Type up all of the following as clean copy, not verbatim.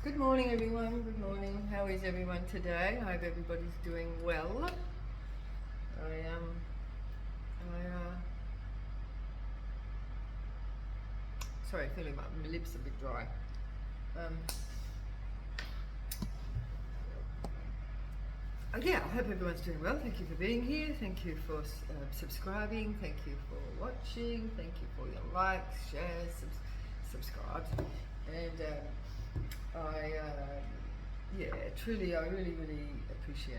Good morning, everyone. Good morning. How is everyone today? I hope everybody's doing well. I sorry, feeling my lips a bit dry. Um, yeah, I hope everyone's doing well. Thank you for being here. Thank you for subscribing. Thank you for watching. Thank you for your likes, shares, subscribes, and yeah, truly, I really appreciate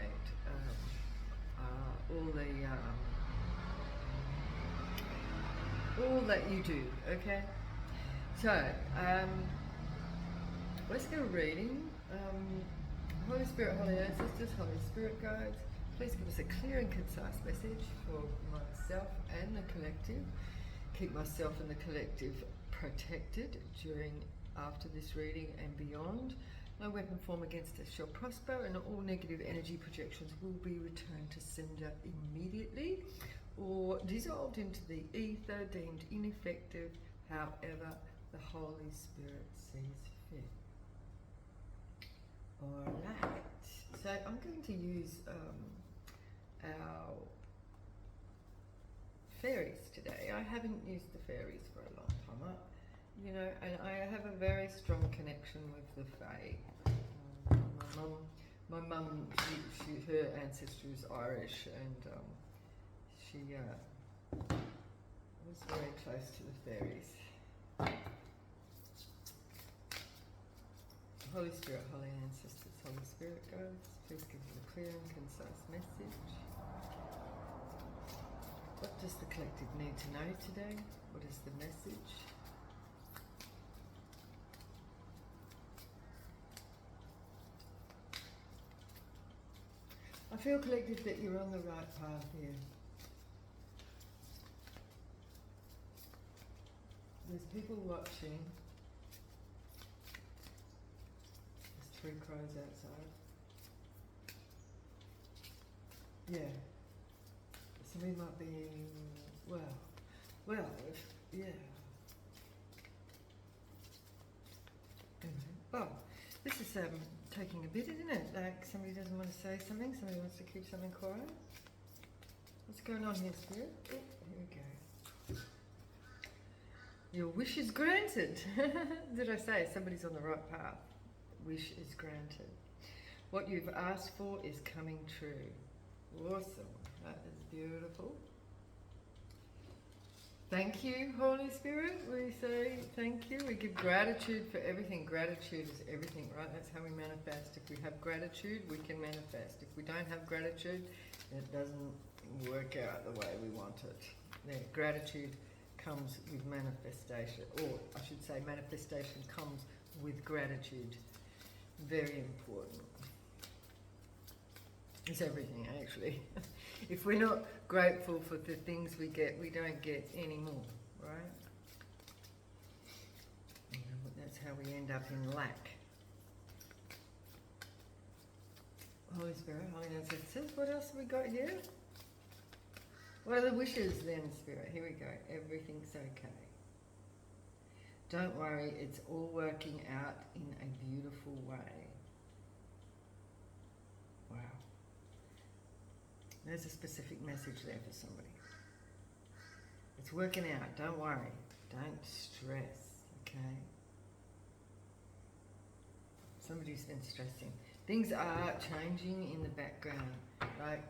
all the all that you do. Okay, so let's get a reading. Holy Spirit, Holy Ancestors, Holy Spirit Guides, please give us a clear and concise message for myself and the collective. Keep myself and the collective protected after this reading and beyond. No weapon formed against us shall prosper, and all negative energy projections will be returned to sender immediately or dissolved into the ether, deemed ineffective, however the Holy Spirit sees fit. Alright, so I'm going to use our fairies today. I haven't used the fairies for a long time. And I have a very strong connection with the Fae. My mum, her ancestry is Irish, and she was very close to the fairies. Holy Spirit, Holy Ancestors, Holy Spirit Guides, please give us a clear and concise message. What does the collective need to know today? What is the message? I feel, collective, that you're on the right path here. There's people watching. There's 3 crows outside. Yeah. Somebody might be, yeah. Oh, this is taking a bit, isn't it? Like somebody doesn't want to say something, somebody wants to keep something quiet. What's going on here, Spirit? Oh, here we go. Your wish is granted. Did I say somebody's on the right path? Wish is granted. What you've asked for is coming true. Awesome. That is beautiful. Thank you, Holy Spirit. We say thank you. We give gratitude for everything. Gratitude is everything, right? That's how we manifest. If we have gratitude, we can manifest. If we don't have gratitude, it doesn't work out the way we want it. Yeah, gratitude comes with manifestation, or I should say manifestation comes with gratitude. Very important. It's everything, actually. If we're not grateful for the things we get, we don't get any more, right? That's how we end up in lack. Holy Spirit, Holy Ancestors, what else have we got here? What are the wishes then, Spirit? Here we go. Everything's okay. Don't worry, it's all working out in a beautiful way. Wow. There's a specific message there for somebody. It's working out. Don't worry. Don't stress. Okay? Somebody's been stressing. Things are changing in the background. Like,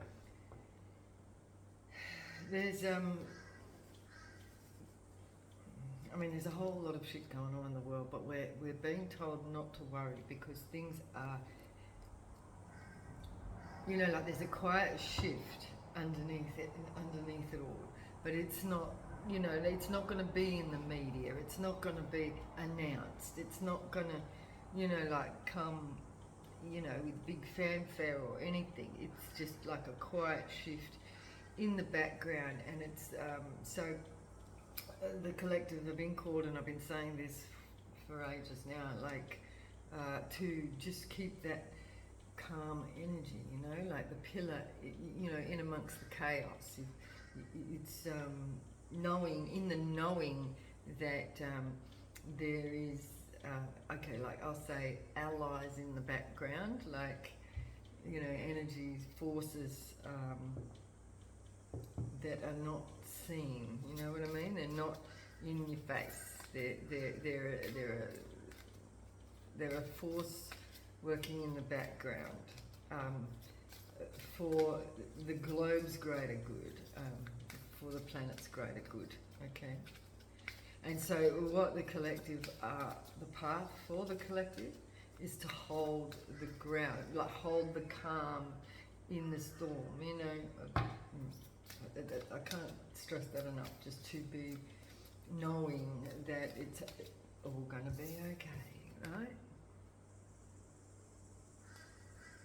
there's there's a whole lot of shit going on in the world, but we're being told not to worry because things are, like there's a quiet shift underneath it all. But it's not, it's not going to be in the media. It's not going to be announced. It's not going to, come, with big fanfare or anything. It's just like a quiet shift in the background, and it's the collective have been called, and I've been saying this for ages now, to just keep that calm energy, like the pillar, in amongst the chaos. It's knowing that there is okay, like I'll say allies in the background, like, you know, energies, forces that are not seen. You know what I mean? They're not in your face. They're a force working in the background for the globe's greater good, for the planet's greater good. Okay. And so what the collective, the path for the collective is to hold the ground, like hold the calm in the storm, you know. I can't stress that enough, just to be knowing that it's all going to be okay, right?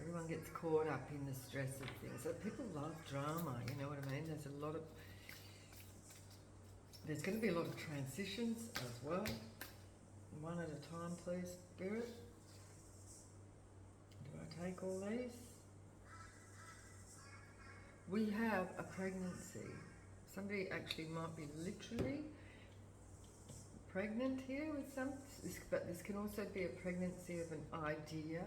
Everyone gets caught up in the stress of things. So people love drama, you know what I mean? There's going to be a lot of transitions as well. One at a time, please, Spirit. Do I take all these? We have a pregnancy. Somebody actually might be literally pregnant here with some, but this can also be a pregnancy of an idea.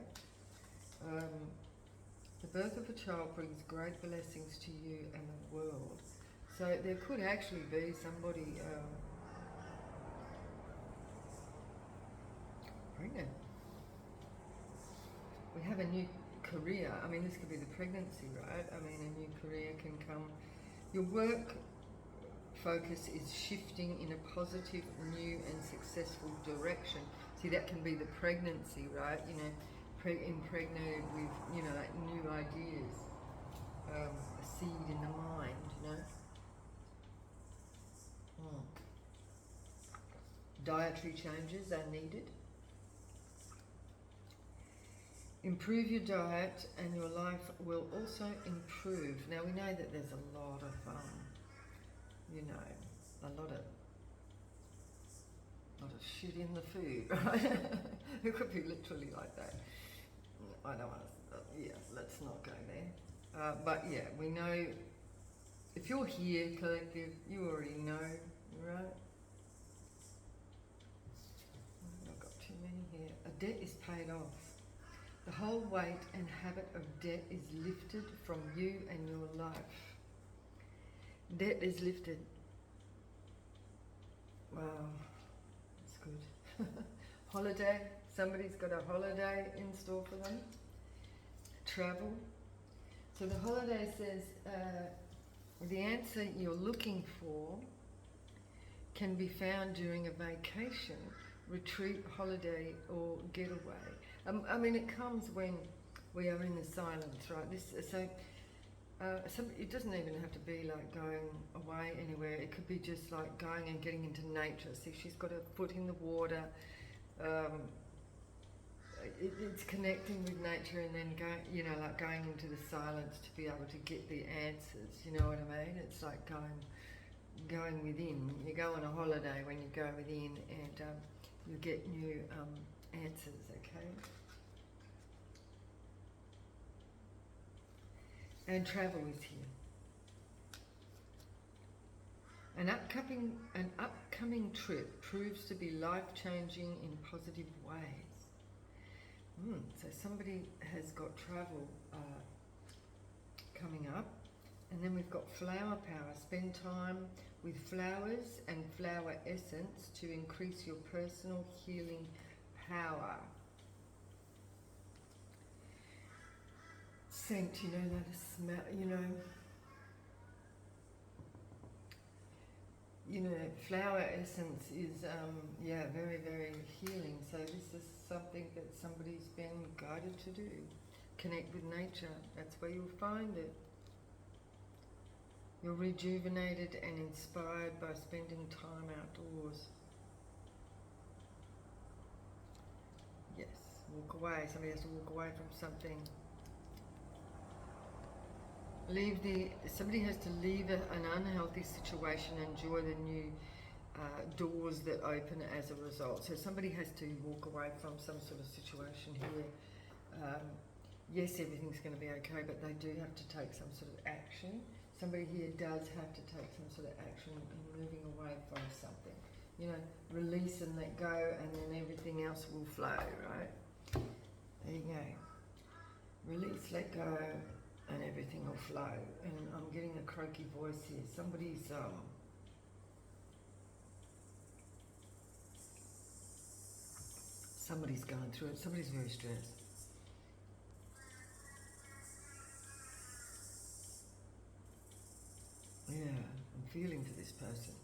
The birth of a child brings great blessings to you and the world. So there could actually be somebody pregnant. We have a new career. I mean, this could be the pregnancy, right? I mean, a new career can come. Your work focus is shifting in a positive, new and successful direction. See, that can be the pregnancy, right? You know, impregnated with, you know, like new ideas, a seed in the mind, you know. Dietary changes are needed. Improve your diet and your life will also improve. Now we know that there's a lot of, you know, a lot of shit in the food, right? It could be literally like that. I don't want to, yeah, let's not go there. But yeah, we know, if you're here, collective, you already know, right? I've got too many here. A debt is paid off. The whole weight and habit of debt is lifted from you and your life. Debt is lifted. Wow, that's good. Holiday. Somebody's got a holiday in store for them. Travel. So the holiday says the answer you're looking for can be found during a vacation, retreat, holiday or getaway. I mean, it comes when we are in the silence, right? It doesn't even have to be like going away anywhere. It could be just like going and getting into nature. See, she's got her foot in the water. It's connecting with nature and then going into the silence to be able to get the answers. You know what I mean? It's like going within. You go on a holiday when you go within, and you get new answers. Okay. And travel is here. An upcoming trip proves to be life-changing in positive ways. So somebody has got travel coming up. And then we've got flower power. Spend time with flowers and flower essence to increase your personal healing power. Scent, you know, that smell, you know, flower essence is, very, very healing. So this is something that somebody's been guided to do. Connect with nature. That's where you'll find it. You're rejuvenated and inspired by spending time outdoors. Yes, walk away. Somebody has to walk away from something. Somebody has to leave an unhealthy situation and enjoy the new doors that open as a result. So somebody has to walk away from some sort of situation here. Yes, everything's going to be okay, but they do have to take some sort of action. Somebody here does have to take some sort of action in moving away from something. you know, release and let go, and then everything else will flow, right? There you go. Release, let go, and everything will flow. And I'm getting a croaky voice here. Somebody's going through it. Somebody's very stressed. Yeah, I'm feeling for this person.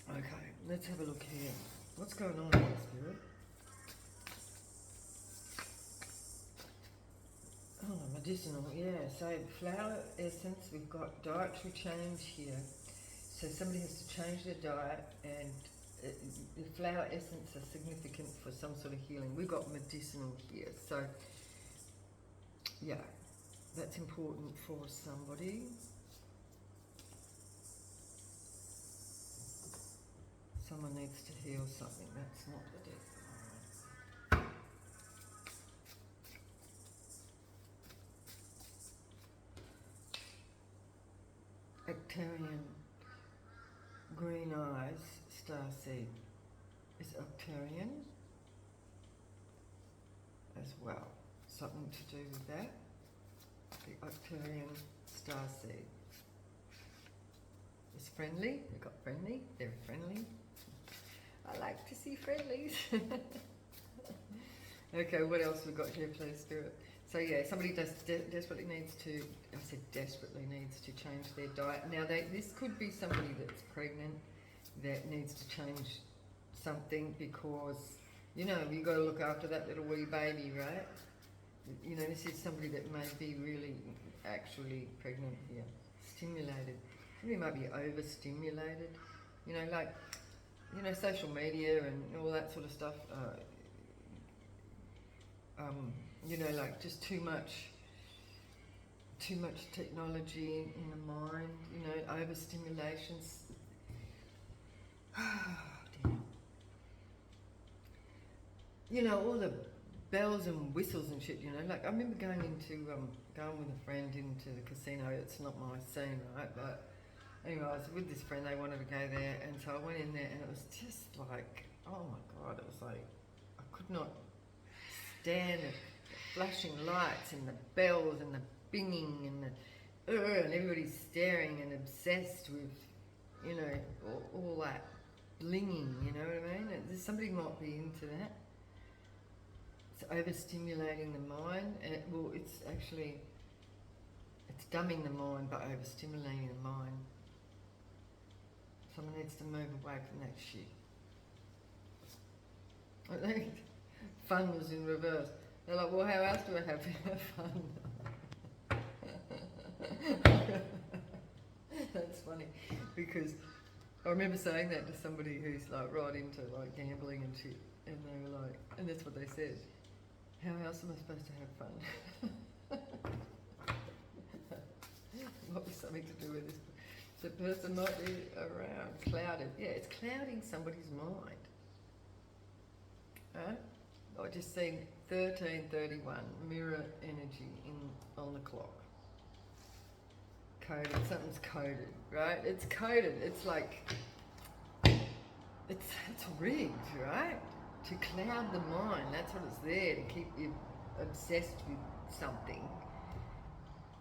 Okay, let's have a look here. What's going on here, Spirit? Oh, medicinal, yeah. So flower essence, we've got dietary change here. So somebody has to change their diet, and the flower essence are significant for some sort of healing. We've got medicinal here. So, yeah, that's important for somebody. Someone needs to heal something. That's not the death. Octarian, green eyes, starseed is Octarian as well. Something to do with that. The Octarian starseed is friendly. We've got friendly. They're friendly. I like to see friendlies. Okay, what else we got here, please, Spirit? So yeah, somebody desperately needs to, I said desperately needs to change their diet. Now this could be somebody that's pregnant that needs to change something because, you know, you've got to look after that little wee baby, right? You know, this is somebody that may be really actually pregnant here. Stimulated. Somebody might be overstimulated. You know, like, you know, social media and all that sort of stuff. You know, like just too much technology in the mind, you know, overstimulations. Oh, dear. You know, all the bells and whistles and shit, you know, like I remember going with a friend into the casino. It's not my scene, right? But anyway, I was with this friend, they wanted to go there, and so I went in there, and it was just like, oh my God, it was like, I could not stand it. Flashing lights and the bells and the binging and the and everybody's staring and obsessed with, you know, all that blinging, you know what I mean? Somebody might be into that. It's overstimulating the mind, and it's dumbing the mind by overstimulating the mind. Someone needs to move away from that shit. I think fun was in reverse. They're like, well, how else do I have fun? That's funny, because I remember saying that to somebody who's like right into like gambling and shit, and they were like, and that's what they said. How else am I supposed to have fun? Might be something to do with this. The person might be around, clouded. Yeah, it's clouding somebody's mind. Huh? I just seen 13:31 mirror energy on the clock. Coded, something's coded, right? It's coded. It's like it's rigged, right? To cloud the mind. That's what it's there, to keep you obsessed with something,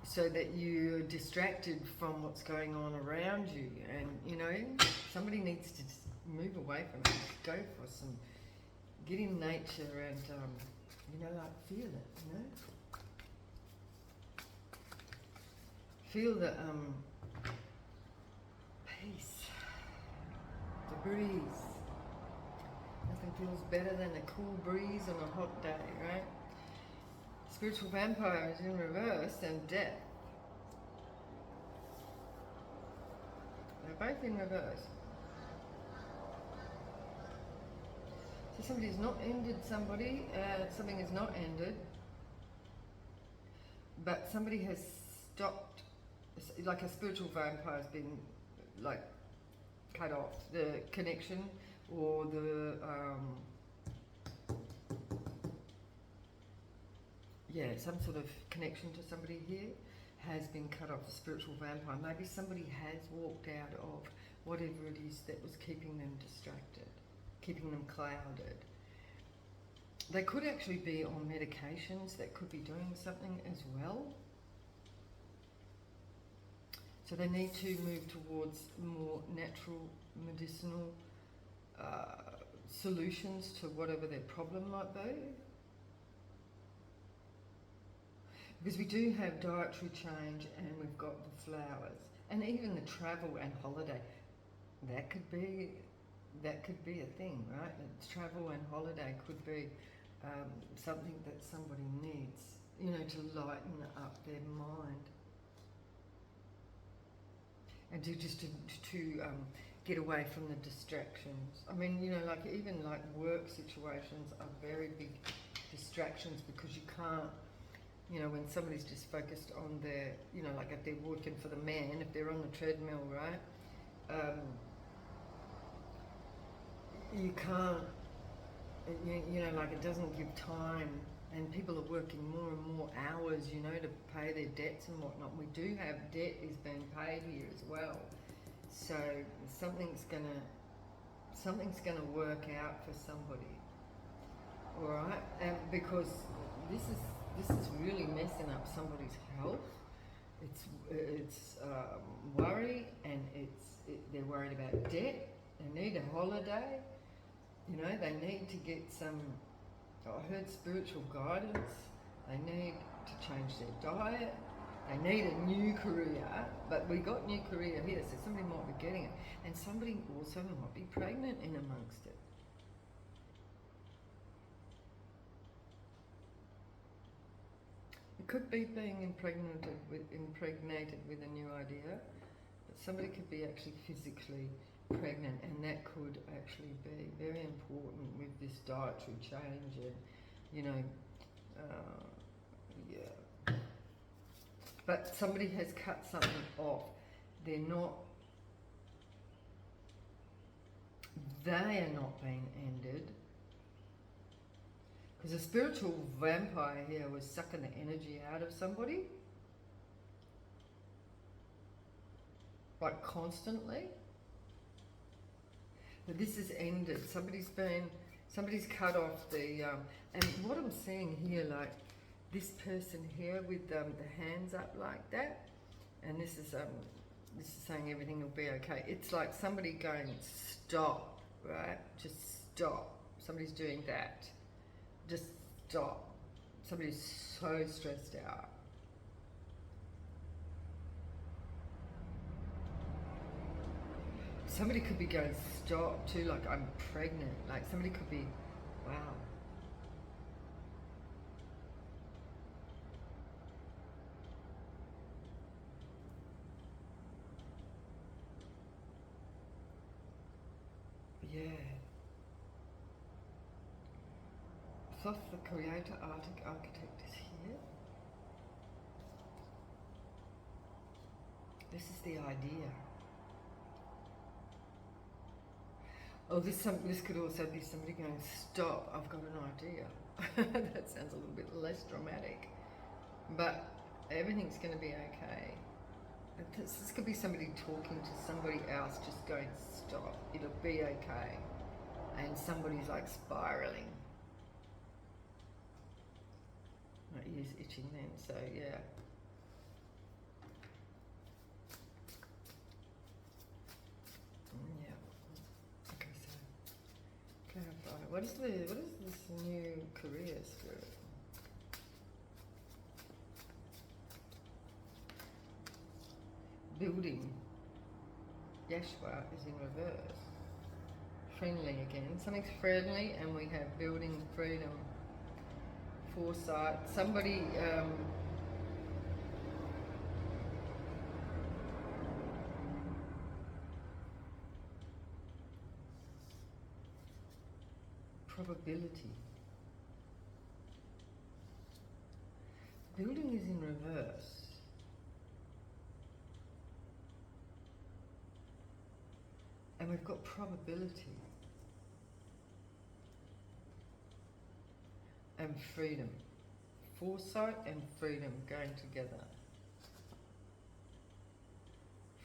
so that you're distracted from what's going on around you. And you know, somebody needs to just move away from it. Go for some. Get in nature and, you know, like feel it, you know? Feel the peace, the breeze. Nothing feels better than a cool breeze on a hot day, right? Spiritual vampire is in reverse, and death. They're both in reverse. So somebody's not ended somebody, something is not ended, but somebody has stopped, like a spiritual vampire has been like cut off, the connection or the, some sort of connection to somebody here has been cut off, a spiritual vampire. Maybe somebody has walked out of whatever it is that was keeping them distracted, keeping them clouded. They could actually be on medications that could be doing something as well. So they need to move towards more natural, medicinal solutions to whatever their problem might be. Because we do have dietary change and we've got the flowers and even the travel and holiday. That could be a thing, right? Travel and holiday could be something that somebody needs, to lighten up their mind. And to get away from the distractions. I mean, even work situations are very big distractions because you can't, when somebody's just focused on their, if they're working for the man, if they're on the treadmill, right? You can't, it doesn't give time, and people are working more and more hours, to pay their debts and whatnot. We do have debt is being paid here as well. So something's gonna work out for somebody. All right, and because this is really messing up somebody's health. It's worry, and they're worried about debt. They need a holiday. They need to get some. I heard spiritual guidance. They need to change their diet. They need a new career, but we got new career here, so somebody might be getting it, and somebody also might be pregnant in amongst it. It could be being impregnated with a new idea, but somebody could be actually physically pregnant, and that could actually be very important with this dietary change and, yeah. But somebody has cut something off. They are not being ended. Because a spiritual vampire here was sucking the energy out of somebody. Like constantly. But this is ended. Somebody's cut off the, and what I'm seeing here, this person here with the hands up like that, and this is saying everything will be okay. It's like somebody going, stop, right? Just stop. Somebody's doing that. Just stop. Somebody's so stressed out. Somebody could be going, stop, too, like I'm pregnant. Like somebody could be, wow. Yeah. Thoth, the creator, architect is here. This is the idea. Oh, this could also be somebody going, stop, I've got an idea. That sounds a little bit less dramatic. But everything's going to be okay. This could be somebody talking to somebody else, just going, stop, it'll be okay. And somebody's like spiraling. My ear's itching then, so yeah. Yeah. Okay, so clarify. What is this new career spirit? Building. Yashua is in reverse. Friendly again. Something's friendly, and we have building, freedom, foresight. Somebody probability. Building is in reverse. And we've got probability and freedom. Foresight and freedom going together.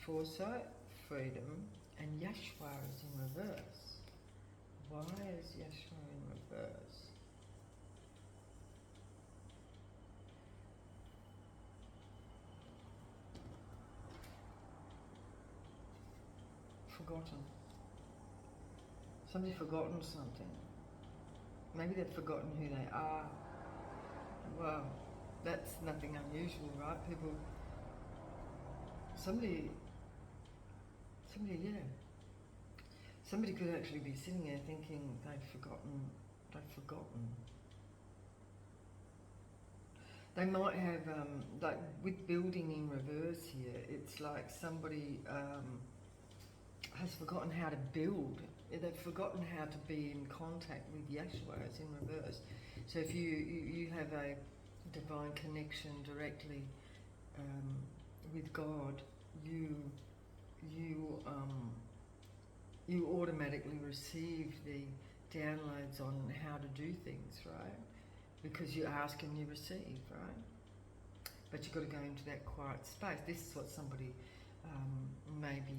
foresight, freedom, and Yeshua is in reverse. Why is Yeshua in reverse? Forgotten. Somebody's forgotten something. Maybe they've forgotten who they are. Well, that's nothing unusual, right? People, somebody, yeah. Somebody could actually be sitting there thinking they've forgotten. They might have, like with building in reverse here, it's like somebody has forgotten how to build. They've forgotten how to be in contact with Yeshua. It's in reverse. So if you have a divine connection directly with God, you automatically receive the downloads on how to do things, right? Because you ask and you receive, right? But you've got to go into that quiet space. This is what somebody may be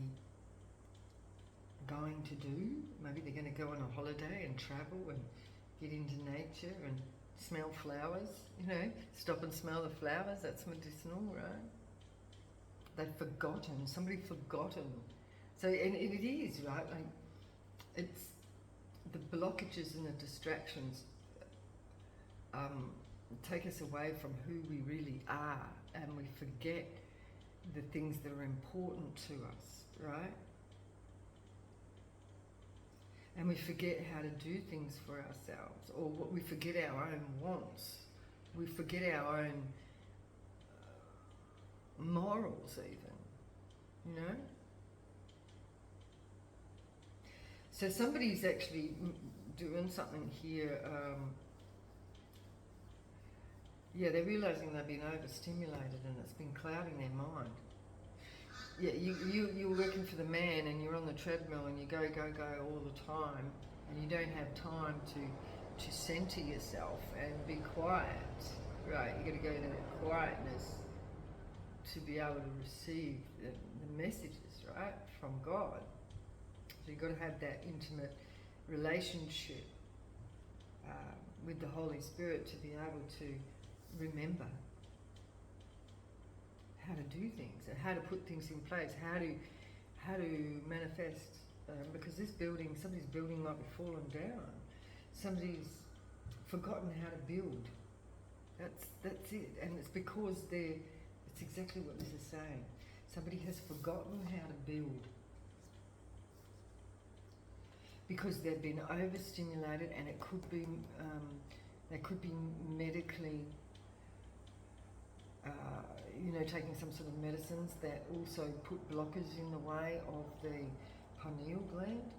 going to do. Maybe they're going to go on a holiday and travel and get into nature and smell flowers, you know, stop and smell the flowers. That's medicinal, right? They've forgotten, somebody forgotten. So, and it is, right? Like, it's the blockages and the distractions take us away from who we really are, and we forget the things that are important to us, right? And we forget how to do things for ourselves, or what we forget our own wants. We forget our own morals even, you know? So somebody's actually doing something here. Yeah, they're realising they've been overstimulated and it's been clouding their mind. Yeah, you're working for the man and you're on the treadmill and you go all the time, and you don't have time to centre yourself and be quiet, right? You've got to go into that quietness to be able to receive the messages, right, from God. So you've got to have that intimate relationship with the Holy Spirit to be able to remember how to do things and how to put things in place, how to manifest. Because this building, somebody's building might be fallen down. Somebody's forgotten how to build. That's it, and it's because it's exactly what this is saying. Somebody has forgotten how to build because they've been overstimulated, and it could be they could be medically. Taking some sort of medicines that also put blockers in the way of the pineal gland.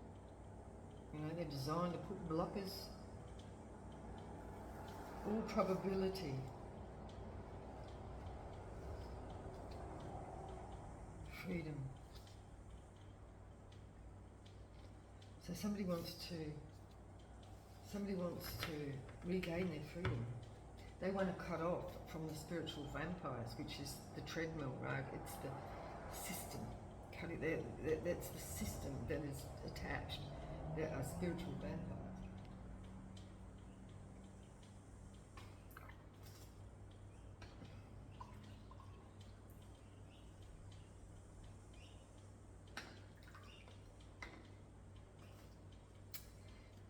They're designed to put blockers. All probability. Freedom. So somebody wants to regain their freedom. They want to cut off from the spiritual vampires, which is the treadmill, right? It's the system. That's the system that is attached. There are spiritual vampires.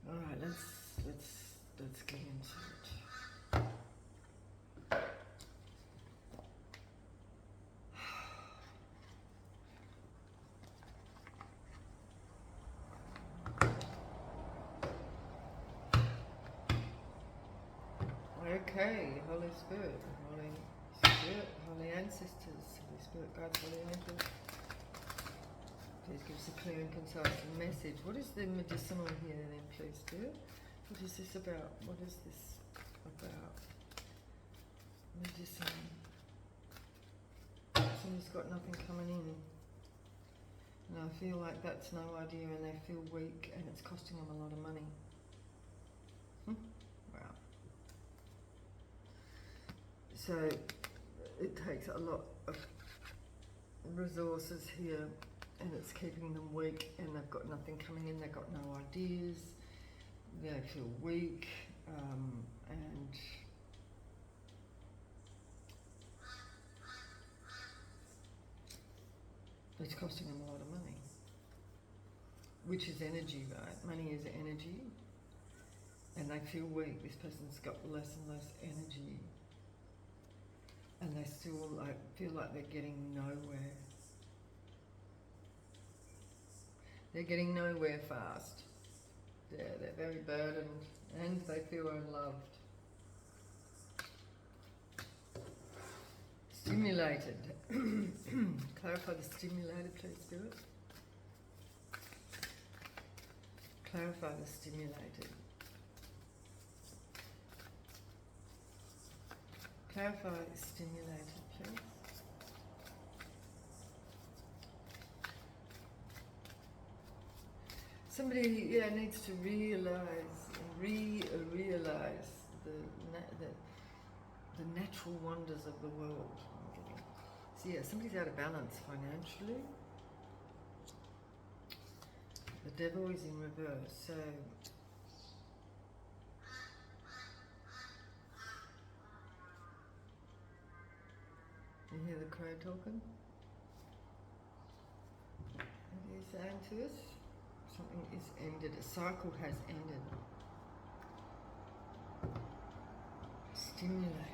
All right, let's get into it. Okay, Holy Spirit, Holy Ancestors, Holy Spirit, God's Holy Angels. Please give us a clear and concise message. What is the medicinal here then, please, Spirit? What is this about? What is this about? Medicine. Somebody's got nothing coming in. And I feel like that's no idea, and they feel weak, and it's costing them a lot of money. Wow. So it takes a lot of resources here, and it's keeping them weak, and they've got nothing coming in, they've got no ideas, they feel weak, and it's costing them a lot of money, which is energy, right? Money is energy, and they feel weak. This person's got less and less energy, and they still feel like they're getting nowhere. They're getting nowhere fast. Yeah, they're very burdened, and they feel unloved. Stimulated. Clarify the stimulated, please, Spirit. Clarify the stimulated. Clarify stimulated, please. Somebody, needs to realize the natural wonders of the world. So somebody's out of balance financially. The devil is in reverse, so you hear the crow talking? What are you saying to us? Something is ended, a cycle has ended. Stimulated.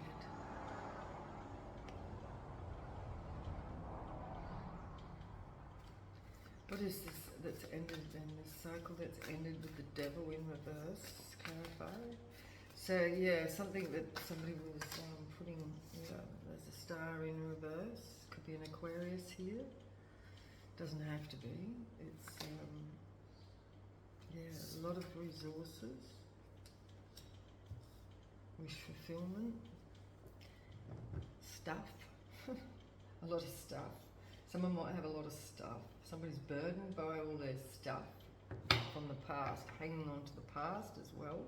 What is this that's ended then? This cycle that's ended with the devil in reverse? Clarify. So something that somebody was putting, there's a star in reverse. Could be an Aquarius here. Doesn't have to be. It's a lot of resources. Wish fulfillment. Stuff. A lot of stuff. Someone might have a lot of stuff. Somebody's burdened by all their stuff from the past, hanging on to the past as well.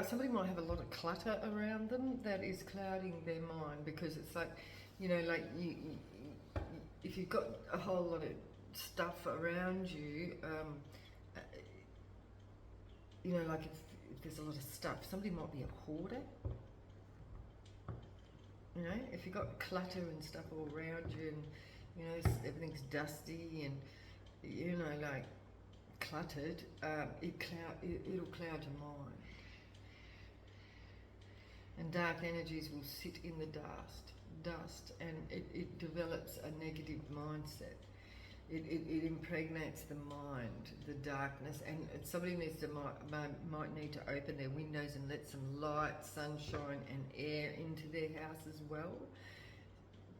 Somebody might have a lot of clutter around them that is clouding their mind, because it's like, if you've got a whole lot of stuff around you, if there's a lot of stuff, somebody might be a hoarder. If you've got clutter and stuff all around you, and everything's dusty and cluttered, it'll cloud your mind. And dark energies will sit in the dust, and it develops a negative mindset. It impregnates the mind, the darkness, and somebody might need to open their windows and let some light, sunshine and air into their house as well.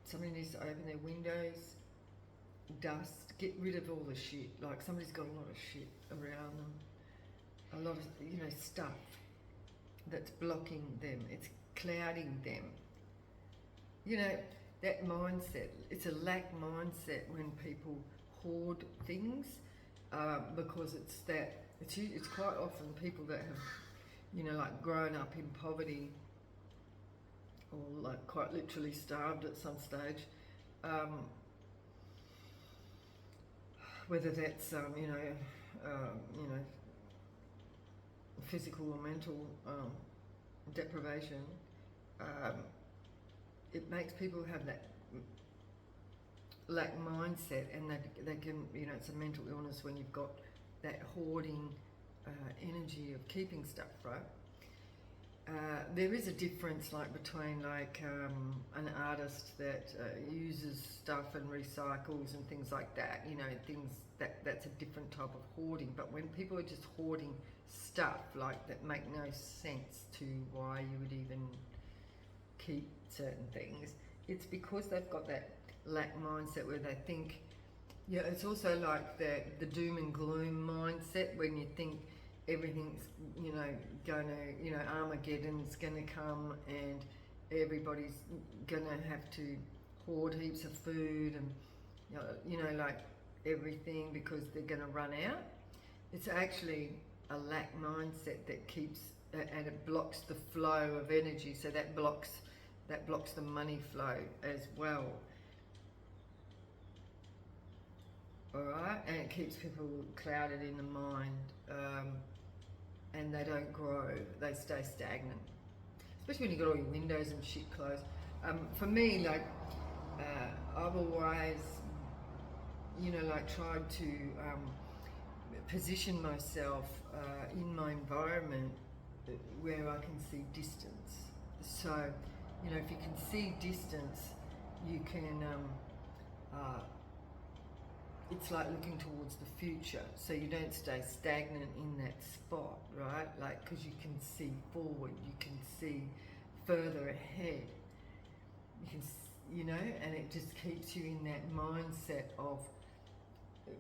Somebody needs to open their windows, dust, get rid of all the shit. Like somebody's got a lot of shit around them, a lot of stuff that's blocking them, it's clouding them. That mindset, it's a lack mindset when people hoard things, because it's quite often people that have grown up in poverty, or quite literally starved at some stage, whether that's physical or mental deprivation. It makes people have that lack mindset, and they can, it's a mental illness when you've got that hoarding energy of keeping stuff, right? There is a difference between an artist that uses stuff and recycles and things like that, things that's a different type of hoarding. But when people are just hoarding stuff that make no sense to why you would even keep certain things, it's because they've got that lack mindset where they think, it's also like the doom and gloom mindset, when you think everything's gonna Armageddon's gonna come and everybody's gonna have to hoard heaps of food and everything because they're gonna run out. It's actually a lack mindset that keeps and it blocks the flow of energy, so that blocks the money flow as well. Alright, and it keeps people clouded in the mind, and they don't grow, they stay stagnant. Especially when you've got all your windows and shit closed. For me, like, I've always, tried to position myself in my environment where I can see distance. So, if you can see distance, you can, it's like looking towards the future, so you don't stay stagnant in that spot, right? Like, because you can see forward, you can see further ahead, you can, and it just keeps you in that mindset of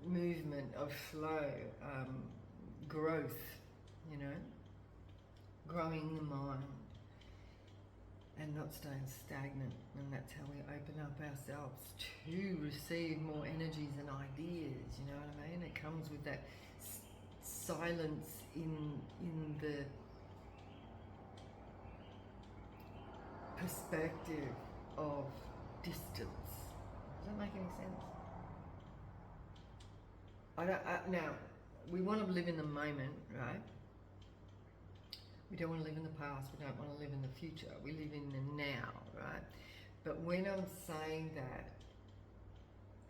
movement, of flow, growth, growing the mind and not staying stagnant. And that's how we open up ourselves to receive more energies and ideas, you know what I mean? It comes with that silence in the perspective of distance. Does that make any sense? Now, we want to live in the moment, right? We don't want to live in the past, we don't want to live in the future, we live in the now, right? But when I'm saying that,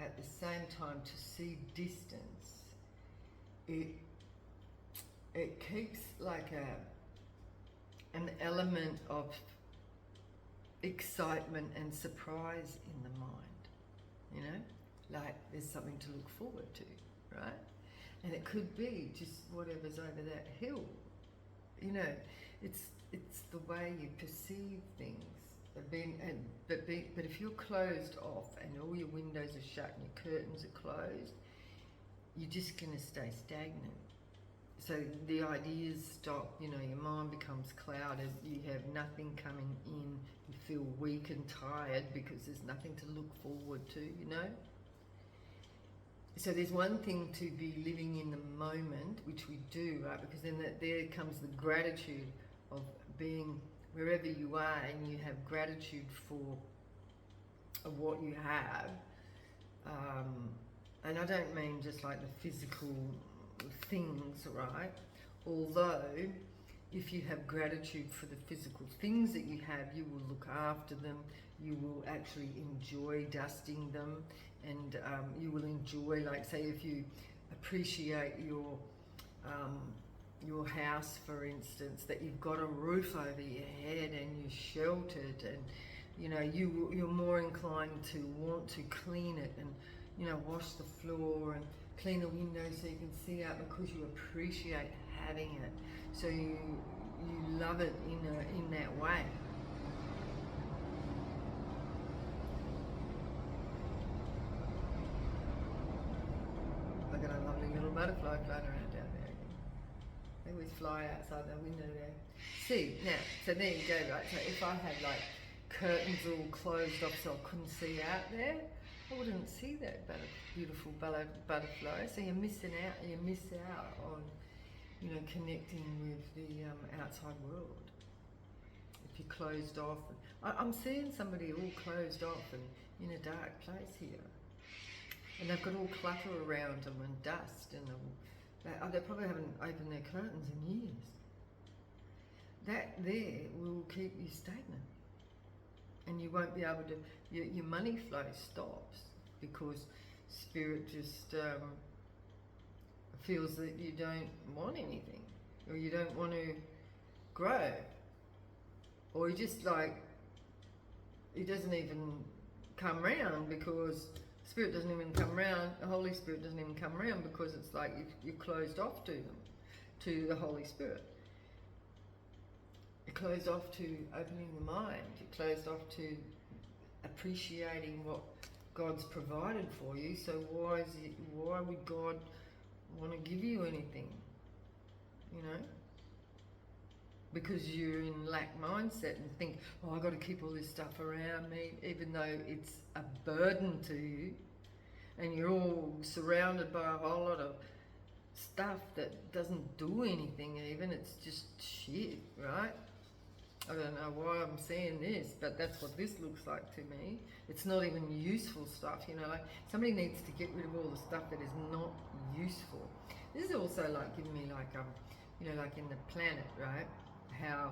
at the same time, to see distance, it keeps like an element of excitement and surprise in the mind, like there's something to look forward to, right? And it could be just whatever's over that hill. It's the way you perceive things. But if you're closed off and all your windows are shut and your curtains are closed, you're just going to stay stagnant. So the ideas stop, your mind becomes clouded, you have nothing coming in, you feel weak and tired because there's nothing to look forward to, So there's one thing to be living in the moment, which we do, right? Because then there comes the gratitude of being wherever you are, and you have gratitude for what you have. And I don't mean just like the physical things, right? Although, if you have gratitude for the physical things that you have, you will look after them, you will actually enjoy dusting them, and you will enjoy, like, say, if you appreciate your house, for instance, that you've got a roof over your head and you're sheltered, and you're more inclined to want to clean it and wash the floor and clean the windows so you can see out, because you appreciate having it, so you love it in that way. Look at a lovely little butterfly flying around down there again. They always fly outside the window there. See, now, so there you go, right? So if I had like curtains all closed off so I couldn't see out there, I wouldn't see that beautiful butterfly. So you miss out on, connecting with the outside world. If you're closed off. I'm seeing somebody all closed off and in a dark place here. And they've got all clutter around them and dust, and they probably haven't opened their curtains in years. That there will keep you stagnant. And you won't be able to, your money flow stops, because spirit just feels that you don't want anything, or you don't want to grow, or you just like, it doesn't even come round, because spirit doesn't even come round, the Holy Spirit doesn't even come round, because it's like you're closed off to them, to the Holy Spirit. You're closed off to opening the mind. You're closed off to appreciating what God's provided for you. So why would God want to give you anything? Because you're in lack mindset and think, I've got to keep all this stuff around me, even though it's a burden to you, and you're all surrounded by a whole lot of stuff that doesn't do anything even, it's just shit, right? I don't know why I'm saying this, but that's what this looks like to me. It's not even useful stuff, you know, like somebody needs to get rid of all the stuff that is not useful. This is also like giving me like, you know, like in the planet, right? How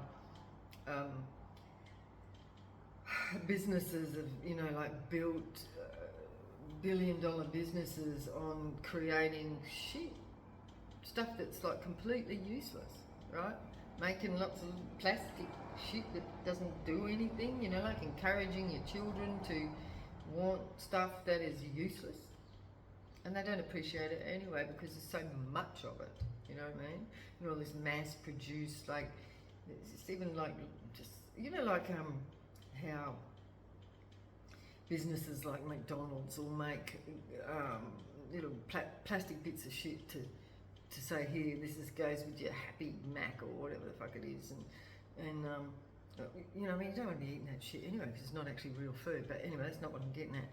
businesses have, you know, like built billion-dollar businesses on creating shit, stuff that's like completely useless, right? Making lots of plastic shit that doesn't do anything, you know, like encouraging your children to want stuff that is useless. And they don't appreciate it anyway because there's so much of it, you know what I mean? And all this mass produced, like, it's even like, just, you know, like how businesses like McDonald's will make little plastic bits of shit to say, here, this goes with your Happy Mac or whatever the fuck it is, and you know, I mean, you don't want to be eating that shit anyway because it's not actually real food. But anyway, that's not what I'm getting at.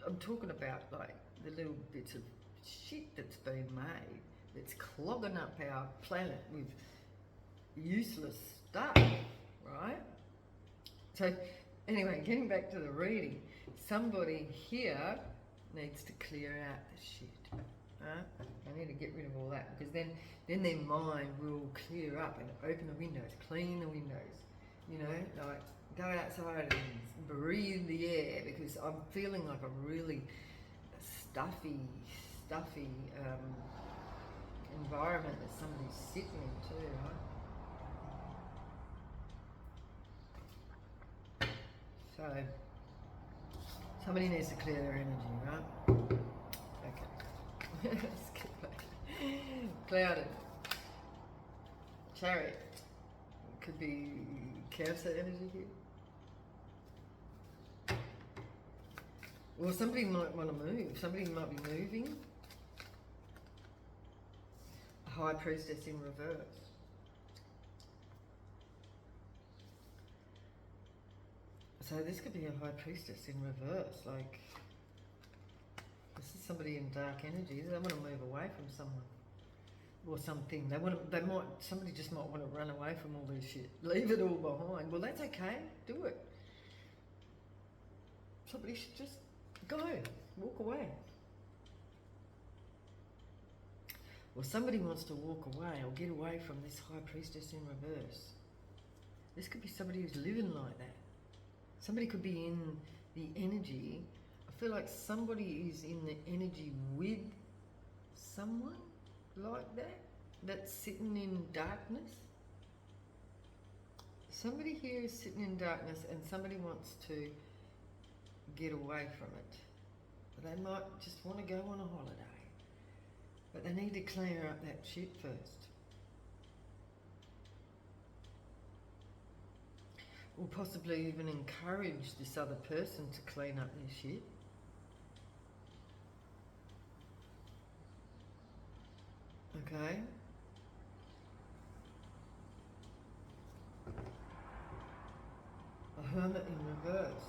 I'm talking about like the little bits of shit that's been made that's clogging up our planet with useless stuff, right? So anyway, getting back to the reading, somebody here needs to clear out the shit. I need to get rid of all that because then their mind will clear up and open the windows, clean the windows, you know, like go outside and breathe the air because I'm feeling like a really stuffy environment that somebody's sitting in too, right? So somebody needs to clear their energy, right? Okay. Skip back. Clouded. Chariot. Could be Cancer energy here. Or somebody might want to move. Somebody might be moving. A High Priestess in reverse. So this could be a High Priestess in reverse, like this is somebody in dark energy. They want to move away from someone or something. Somebody just might want to run away from all this shit. Leave it all behind. Well, that's okay. Do it. Somebody should just go, walk away. Or somebody wants to walk away or get away from this High Priestess in reverse. This could be somebody who's living like that. Somebody could be in the energy. I feel like somebody is in the energy with someone like that, that's sitting in darkness. Somebody here is sitting in darkness and somebody wants to get away from it. They might just want to go on a holiday, but they need to clear up that shit first. Or possibly even encourage this other person to clean up their shit. Okay? A Hermit in reverse.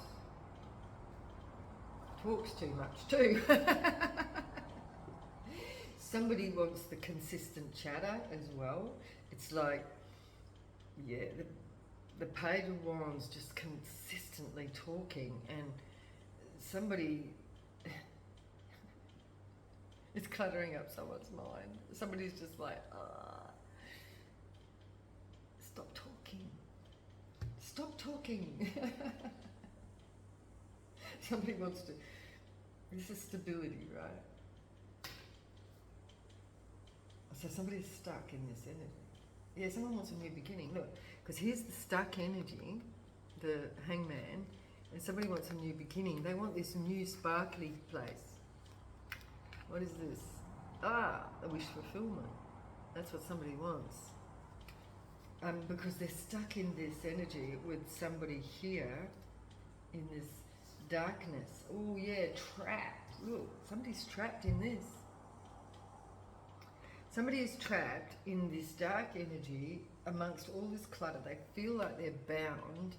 Talks too much too. Somebody wants the consistent chatter as well. It's like, yeah, the Page of Wands just consistently talking, and somebody it's cluttering up someone's mind. Somebody's just like, stop talking. Stop talking. Somebody wants to, this is stability, right? So somebody's stuck in this energy. Yeah, someone wants a new beginning. Look, because here's the stuck energy, the Hangman, and somebody wants a new beginning. They want this new sparkly place. What is this? A wish fulfillment. That's what somebody wants. Because they're stuck in this energy with somebody here in this darkness. Oh yeah, trapped. Look, somebody's trapped in this. Somebody is trapped in this dark energy amongst all this clutter. They feel like they're bound,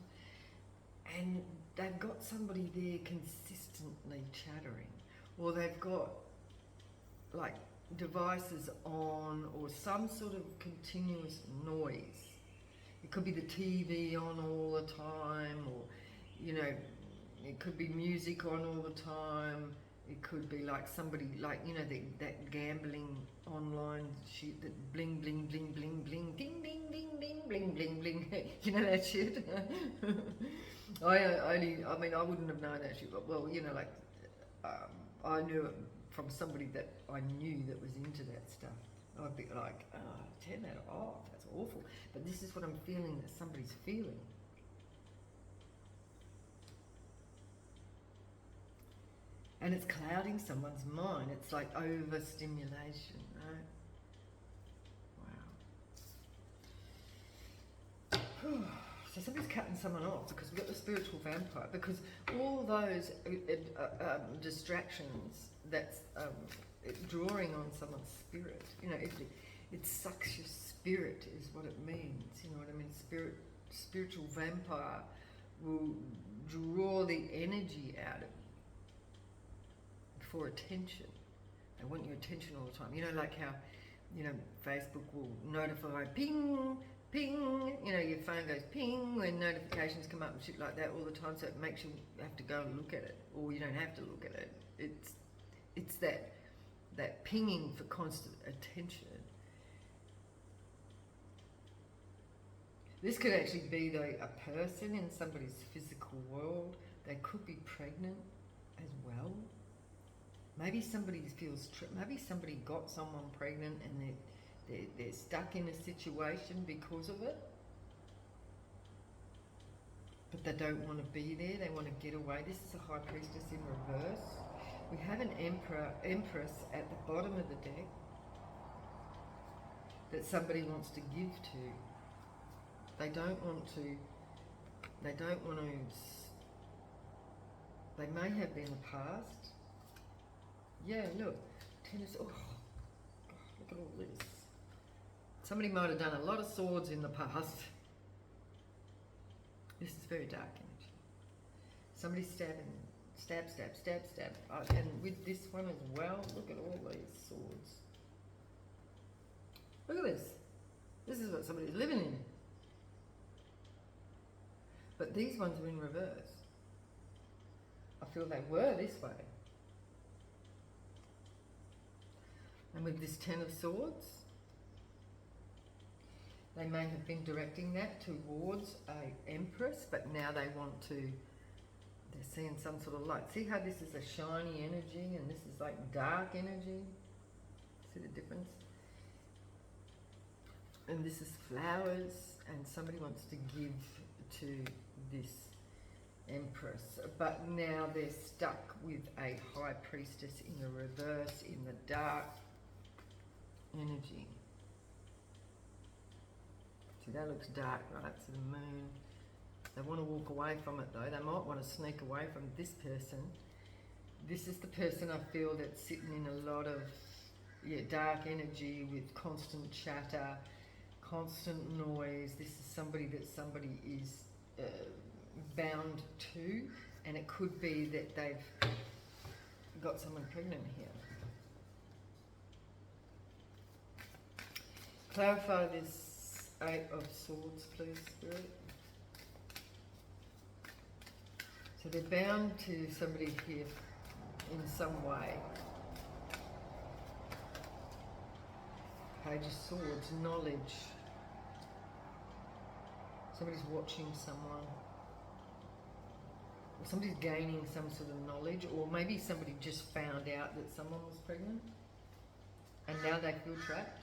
and they've got somebody there consistently chattering, or they've got like devices on or some sort of continuous noise. It could be the TV on all the time, or, you know, it could be music on all the time. It could be like somebody, like, you know, that gambling online shit, that bling, bling, bling, bling, bling, ding, ding, ding, ding, bling, bling, bling. You know that shit? I mean, I wouldn't have known that shit, but, well, you know, like, I knew it from somebody that I knew that was into that stuff. I'd be like, oh, turn that off, that's awful. But this is what I'm feeling that somebody's feeling. And it's clouding someone's mind. It's like overstimulation, right? Wow. So somebody's cutting someone off because we've got the spiritual vampire. Because all those distractions that's drawing on someone's spirit, you know, it sucks your spirit is what it means. You know what I mean? Spiritual vampire will draw the energy out of you for attention. They want your attention all the time. You know, like how, you know, Facebook will notify, ping, ping, you know, your phone goes ping when notifications come up and shit like that all the time, so it makes you have to go and look at it, or you don't have to look at it. It's that pinging for constant attention. This could actually be a person in somebody's physical world. They could be pregnant as well. Maybe somebody maybe somebody got someone pregnant and they're stuck in a situation because of it, but they don't want to be there. They want to get away. This is a high priestess in reverse. We have an empress at the bottom of the deck that somebody wants to give to. They don't want to. They may have been a past. Yeah, look, tennis. Oh, look at all this. Somebody might have done a lot of swords in the past. This is very dark energy. Somebody stabbing, stab. And with this one as well, look at all these swords. Look at this. This is what somebody's living in. But these ones are in reverse. I feel they were this way. And with this Ten of Swords, they may have been directing that towards an empress, but now they want to, they're seeing some sort of light. See how this is a shiny energy and this is like dark energy? See the difference? And this is flowers, and somebody wants to give to this empress, but now they're stuck with a high priestess in the reverse, in the dark energy. See, that looks dark, right? So the moon. They want to walk away from it though. They might want to sneak away from this person. This is the person I feel that's sitting in a lot of dark energy with constant chatter, constant noise. This is somebody that somebody is bound to, and it could be that they've got someone pregnant here. Clarify this Eight of Swords, please, Spirit. So they're bound to somebody here in some way. Page of Swords, knowledge. Somebody's watching someone. Or somebody's gaining some sort of knowledge, or maybe somebody just found out that someone was pregnant and now they feel trapped.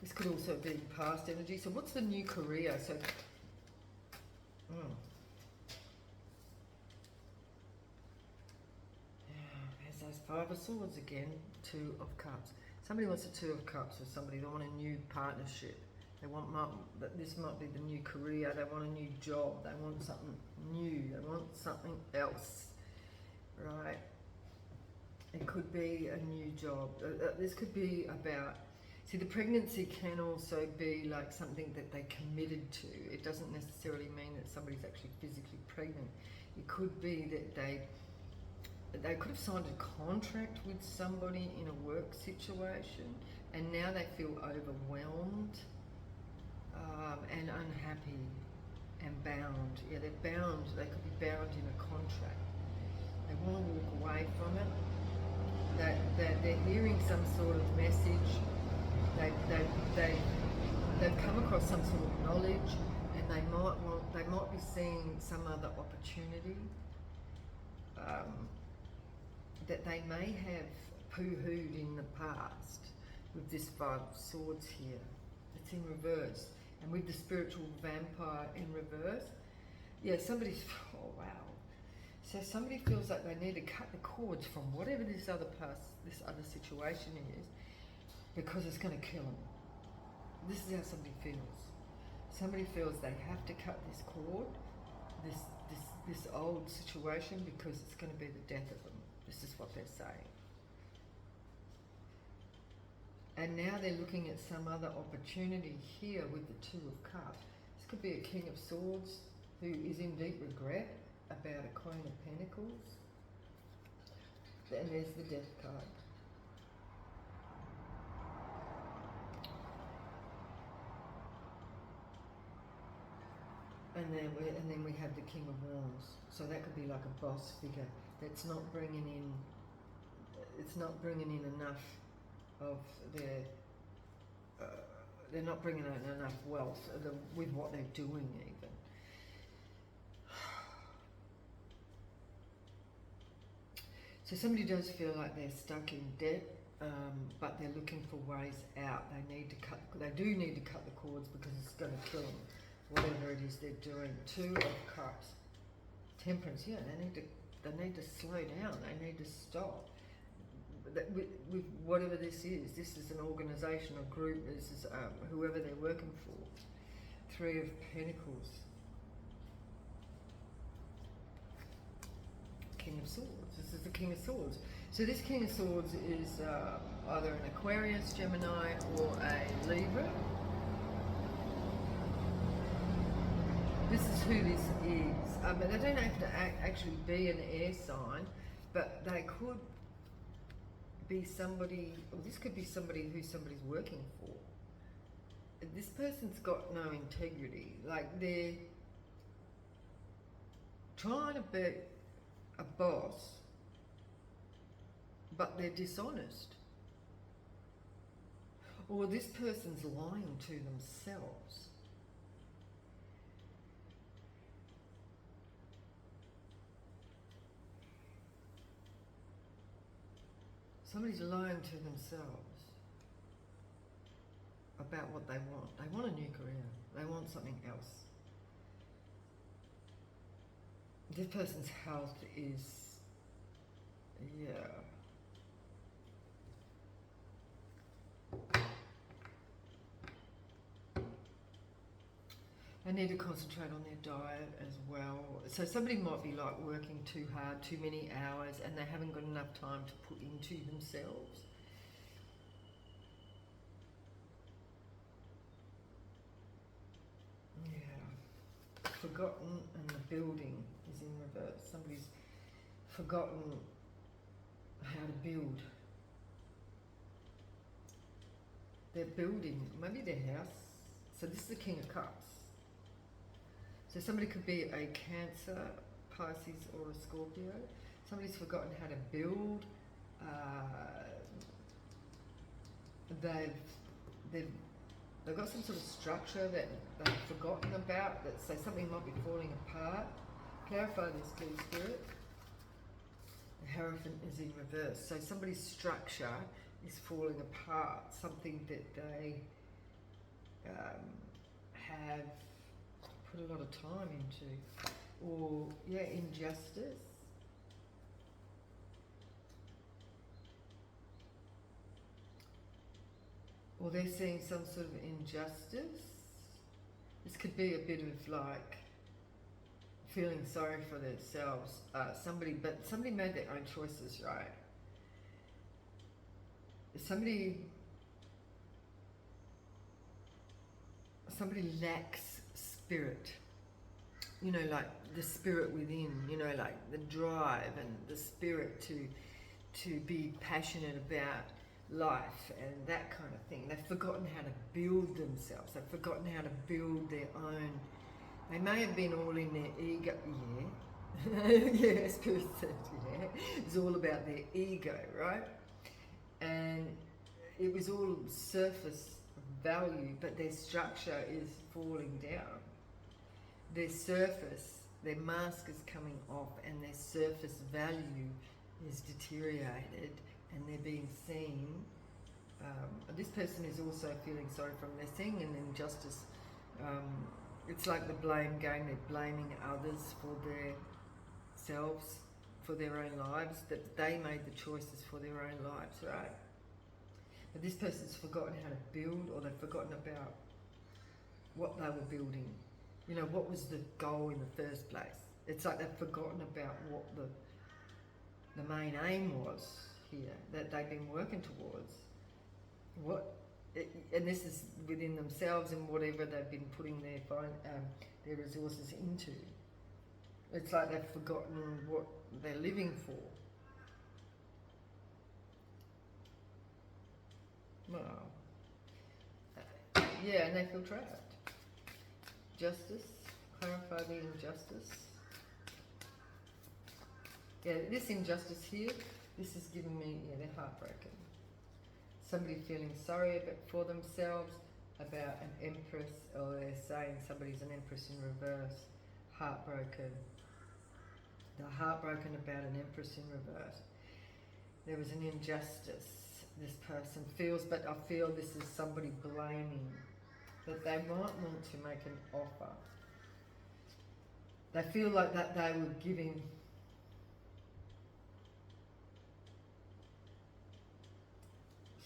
This could also be past energy. So what's the new career? So, there's those Five of Swords again, Two of Cups. Somebody wants a Two of Cups with somebody. They want a new partnership. They want, this might be the new career. They want a new job. They want something new. They want something else, right? It could be a new job. This could be about, See, the pregnancy can also be like something that they committed to. It doesn't necessarily mean that somebody's actually physically pregnant. It could be that they could have signed a contract with somebody in a work situation, and now they feel overwhelmed and unhappy and bound. Yeah, they're bound. They could be bound in a contract. They want to walk away from it. That they're hearing some sort of message. They've come across some sort of knowledge, and they might be seeing some other opportunity that they may have poo-hooed in the past with this Five of Swords here. It's in reverse. And with the spiritual vampire in reverse, yeah, somebody's, oh wow. So somebody feels like they need to cut the cords from whatever this other situation is, because it's going to kill them. This is how somebody feels. Somebody feels they have to cut this cord, this old situation, because it's going to be the death of them. This is what they're saying. And now they're looking at some other opportunity here with the Two of Cups. This could be a King of Swords who is in deep regret about a Queen of Pentacles. And there's the Death card. And then we have the King of Wands. So that could be like a boss figure that's not bringing in. It's not bringing in enough of their. They're not bringing in enough wealth with what they're doing even. So somebody does feel like they're stuck in debt, but they're looking for ways out. They do need to cut the cords because it's going to kill them. Whatever it is they're doing. Two of Cups, Temperance. Yeah, they need to slow down. They need to stop. With whatever this is an organisation, a group. This is whoever they're working for. Three of Pentacles, King of Swords. This is the King of Swords. So this King of Swords is either an Aquarius, Gemini, or a Libra. This is who this is. But they don't have to actually be an air sign, but they could be somebody, or this could be somebody who somebody's working for. This person's got no integrity. Like, they're trying to be a boss, but they're dishonest. Or this person's lying to themselves. Somebody's lying to themselves about what they want. They want a new career. They want something else. This person's health is, yeah. They need to concentrate on their diet as well. So somebody might be like working too hard, too many hours, and they haven't got enough time to put into themselves. Yeah. Forgotten, and the building is in reverse. Somebody's forgotten how to build. They're building, maybe their house. So this is the King of Cups. So somebody could be a Cancer, Pisces, or a Scorpio. Somebody's forgotten how to build. They've got some sort of structure that they've forgotten about. That say something might be falling apart. Clarify this, please, Spirit. The Hierophant is in reverse. So somebody's structure is falling apart. Something that they have put a lot of time into, or yeah, injustice. Or they're seeing some sort of injustice. This could be a bit of like feeling sorry for themselves. Somebody made their own choices, right? Somebody somebody lacks spirit. You know, like the spirit within, you know, like the drive and the spirit to be passionate about life and that kind of thing. They've forgotten how to build themselves. They've forgotten how to build their own. They may have been all in their ego. Yeah, Spirit said, yeah. It's all about their ego, right? And it was all surface value, but their structure is falling down. Their surface, their mask is coming off, and their surface value is deteriorated, and they're being seen. This person is also feeling sorry from they're seeing an injustice. It's like the blame game. They're blaming others for their selves, for their own lives, that they made the choices for their own lives, right? But this person's forgotten how to build, or they've forgotten about what they were building. You know, what was the goal in the first place? It's like they've forgotten about what the main aim was here, that they've been working towards. And this is within themselves and whatever they've been putting their resources into. It's like they've forgotten what they're living for. Well, yeah, and they feel trapped. Justice, clarify the injustice. Yeah, this injustice here, this is giving me, yeah, they're heartbroken. Somebody feeling sorry for themselves, about an empress, or they're saying somebody's an empress in reverse, heartbroken. They're heartbroken about an empress in reverse. There was an injustice this person feels, but I feel this is somebody blaming, that they might want to make an offer. They feel like that they were giving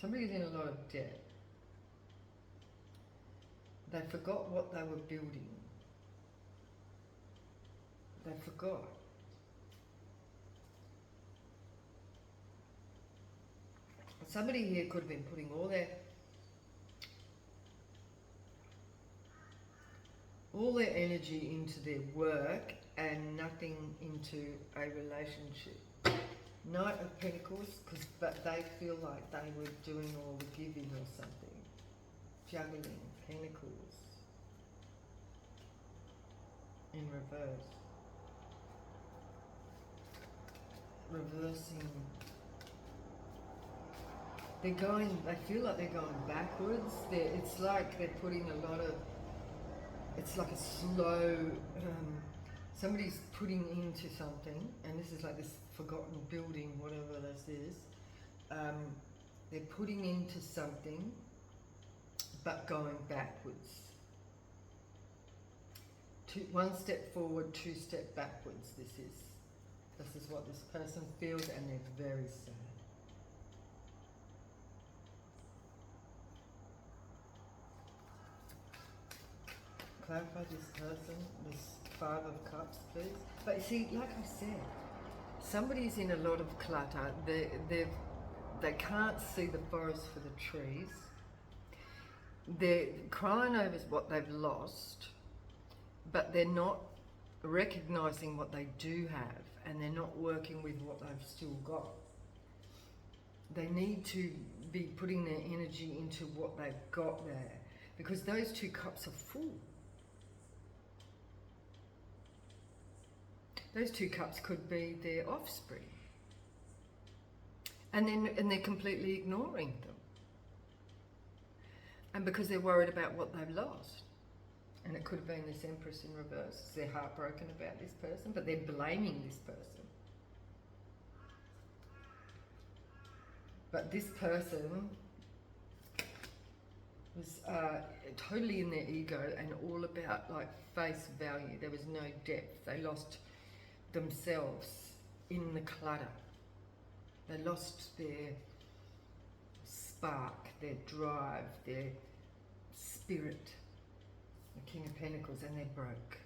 somebody's in a lot of debt. They forgot what they were building. They forgot. Somebody here could have been putting all their energy into their work and nothing into a relationship. Knight of Pentacles, but they feel like they were doing all the giving or something. Juggling, Pentacles in reverse. Reversing. They feel like they're going backwards. It's like they're putting a lot of, it's like a slow, somebody's putting into something, and this is like this forgotten building, whatever this is. They're putting into something, but going backwards. One step forward, 2 steps backwards, this is what this person feels, and they're very sad. Clarify this person, this 5 of Cups, please. But you see, like I said, somebody's in a lot of clutter. They can't see the forest for the trees. They're crying over what they've lost, but they're not recognising what they do have, and they're not working with what they've still got. They need to be putting their energy into what they've got there, because those 2 cups are full. Those 2 cups could be their offspring, and they're completely ignoring them, and because they're worried about what they've lost. And it could have been this Empress in reverse. They're heartbroken about this person, but they're blaming this person. But this person was totally in their ego and all about like face value. There was no depth. They lost themselves in the clutter. They lost their spark, their drive, their spirit. The King of Pentacles, and they're broke.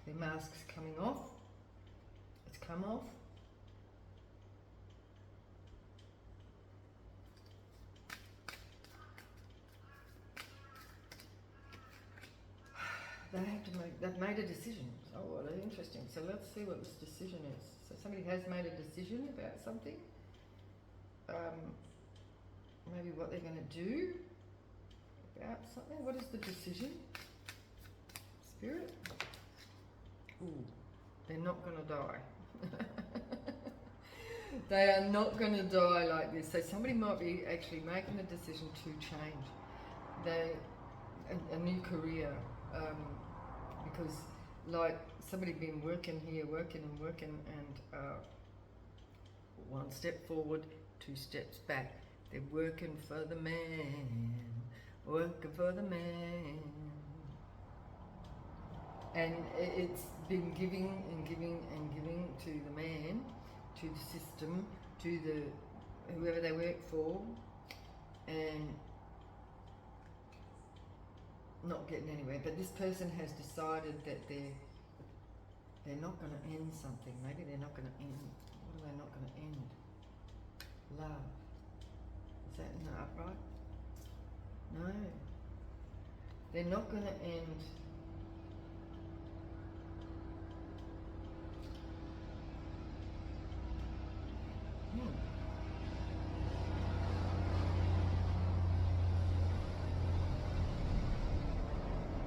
Their mask's coming off. It's come off. they've made a decision. Oh, well, interesting. So let's see what this decision is. So somebody has made a decision about something. Maybe what they're going to do about something. What is the decision? Spirit? Ooh, they're not going to die. They are not going to die like this. So somebody might be actually making a decision to change a new career, because like somebody been working here, working, and one step forward, 2 steps back. They're working for the man, working for the man. And it's been giving and giving and giving to the man, to the system, to the whoever they work for, and not getting anywhere. But this person has decided that they're not going to end something. Maybe they're not going to end. What are they not going to end? Love. Is that in the upright? No. They're not going to end.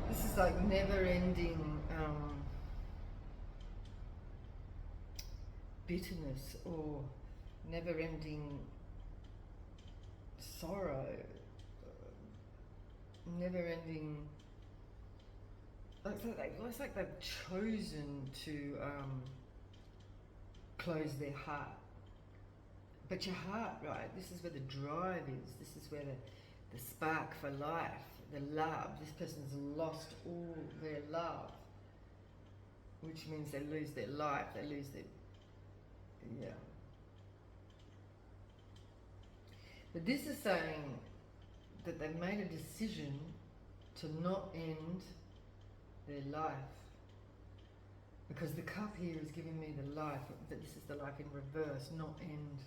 This is like never-ending bitterness or never-ending sorrow, never-ending. It's like they've chosen to close their heart. But your heart, right? This is where the drive is. This is where the spark for life, the love. This person's lost all their love, which means they lose their life. They lose their But this is saying that they've made a decision to not end their life. Because the cup here is giving me the life, but this is the life in reverse, not end.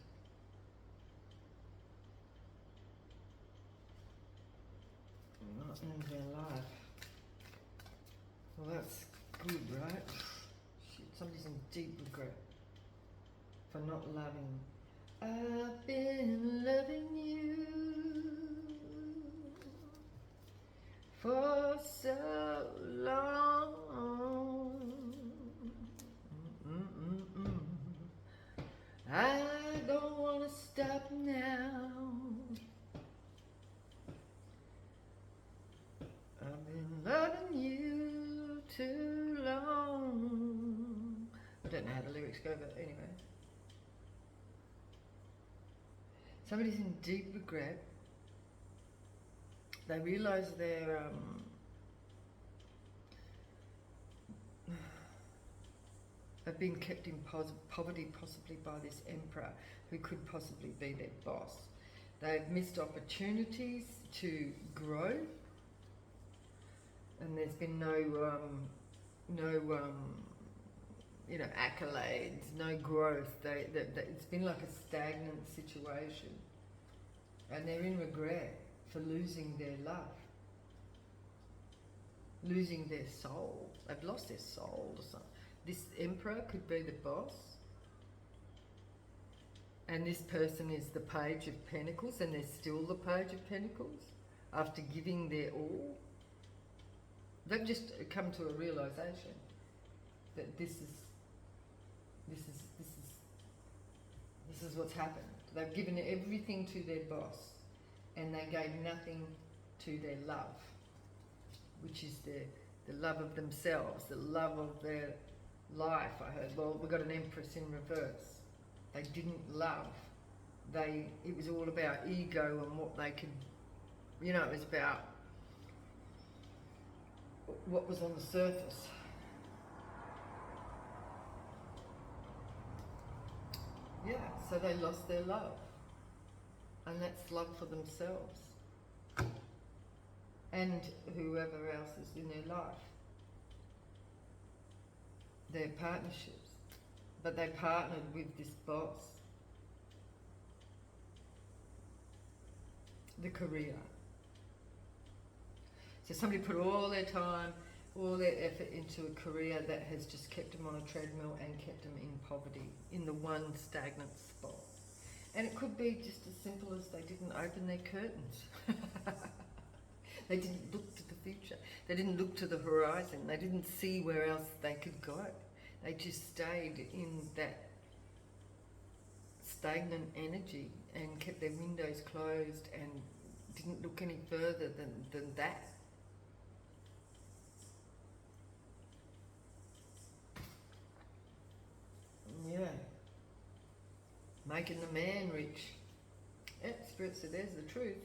Not end their life. Well, that's good, right? Shit, somebody's in deep regret for not loving. I've been loving you for so long. I don't want to stop now. I've been loving you too long. I don't know how the lyrics go, but anyway. Somebody's in deep regret. They realise they're have been kept in poverty possibly by this emperor who could possibly be their boss. They've missed opportunities to grow, and there's been no accolades, no growth. It's been like a stagnant situation, and they're in regret for losing their love, losing their soul. They've lost their soul or something. This emperor could be the boss, and this person is the Page of Pentacles, and they're still the Page of Pentacles after giving their all. They've just come to a realization that this is what's happened. They've given everything to their boss, and they gave nothing to their love, which is the love of themselves, the love of their life. I heard, well, we've got an Empress in reverse. They didn't love. It was all about ego and what they could, it was about what was on the surface. Yeah, so they lost their love. And that's love for themselves and whoever else is in their life. Their partnerships. But they partnered with this boss. The career. So somebody put all their time all their effort into a career that has just kept them on a treadmill and kept them in poverty, in the one stagnant spot. And it could be just as simple as they didn't open their curtains. They didn't look to the future. They didn't look to the horizon. They didn't see where else they could go. They just stayed in that stagnant energy and kept their windows closed and didn't look any further than that. Yeah. Making the man rich. Yeah, Spirit said, there's the truth.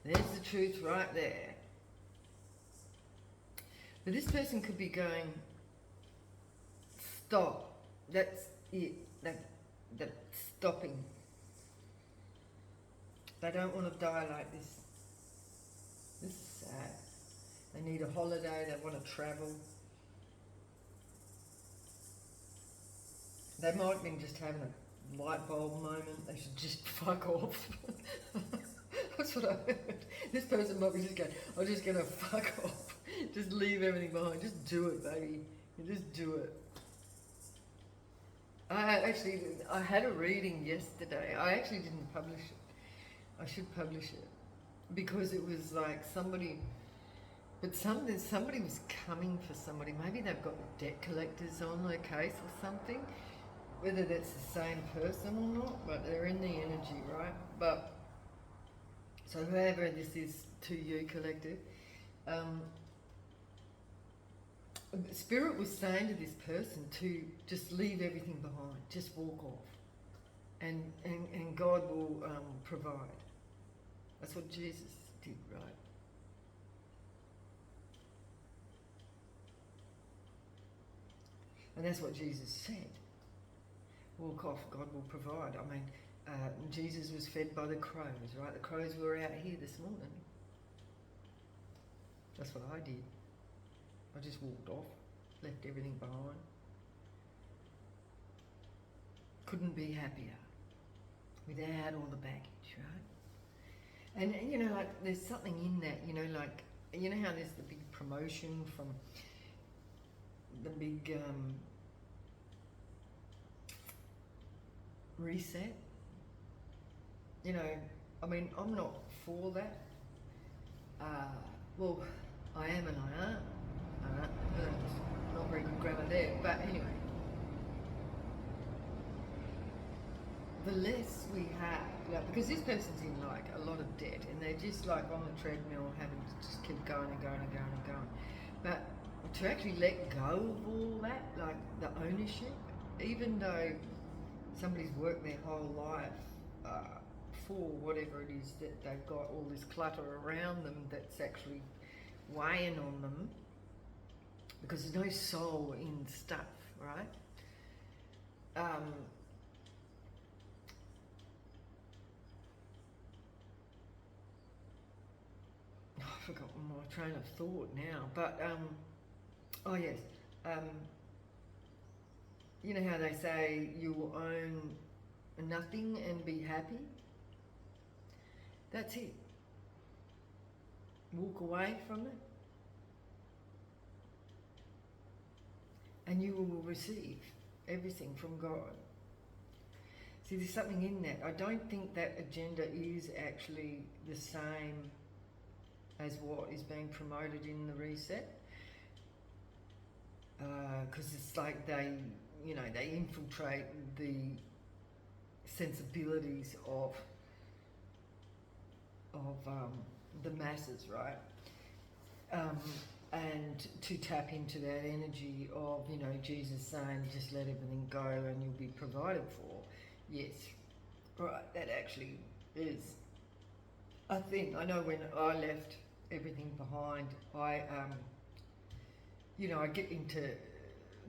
There's the truth right there. But this person could be going, stop. That's it. That's stopping. They don't want to die like this. This is sad. They need a holiday. They want to travel. They might have been just having a light bulb moment. They should just fuck off. That's what I heard. This person might be just going, I'm just going to fuck off. Just leave everything behind. Just do it, baby. You just do it. I had a reading yesterday. I actually didn't publish it. I should publish it. Because it was like somebody was coming for somebody. Maybe they've got debt collectors on their case or something. Whether that's the same person or not, but they're in the energy, right? But, so whoever this is to you, collective, Spirit was saying to this person to just leave everything behind, just walk off, and God will provide. That's what Jesus did, right? And that's what Jesus said. Walk off, God will provide. I mean, Jesus was fed by the crows, right? The crows were out here this morning. That's what I did. I just walked off, left everything behind. Couldn't be happier without all the baggage, right? And you know, like, there's something in that, you know, like, you know how there's the big promotion from the big reset? You know, I mean, I'm not for that. Well, I am and I aren't. Not very good grammar there, but anyway. The less we have, like, because this person's in like a lot of debt and they're just like on the treadmill having to just keep going and going and going and going. But to actually let go of all that, like the ownership, even though somebody's worked their whole life for whatever it is that they've got all this clutter around them that's actually weighing on them, because there's no soul in stuff, right? I forgot my train of thought now, but oh yes, you know how they say you will own nothing and be happy? That's it. Walk away from it and you will receive everything from God. See, there's something in that. I don't think that agenda is actually the same as what is being promoted in the reset, because it's like they infiltrate the sensibilities of the masses, right? And to tap into that energy of, you know, Jesus saying, just let everything go and you'll be provided for. Yes, right, that actually is a thing. I know when I left everything behind, I get into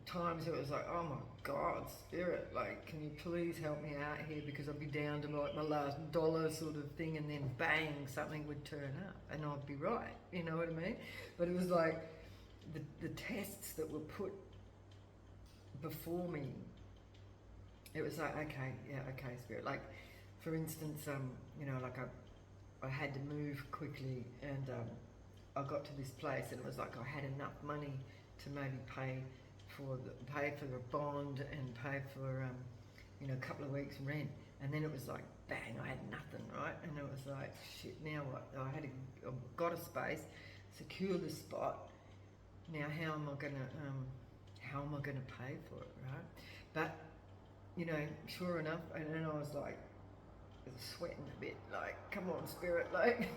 times it was like, oh my God, Spirit, like, can you please help me out here, because I'd be down to like my last dollar sort of thing, and then bang, something would turn up and I'd be right, you know what I mean? But it was like the tests that were put before me, it was like, okay, Spirit, like, for instance, like I had to move quickly, and I got to this place and it was like I had enough money to maybe pay for the bond and pay for a couple of weeks rent, and then it was like bang, I had nothing, right? And it was like shit. Now what? I got a space, secure the spot. Now how am I gonna pay for it, right? But sure enough, and then I was like sweating a bit, like, come on, spirit, like,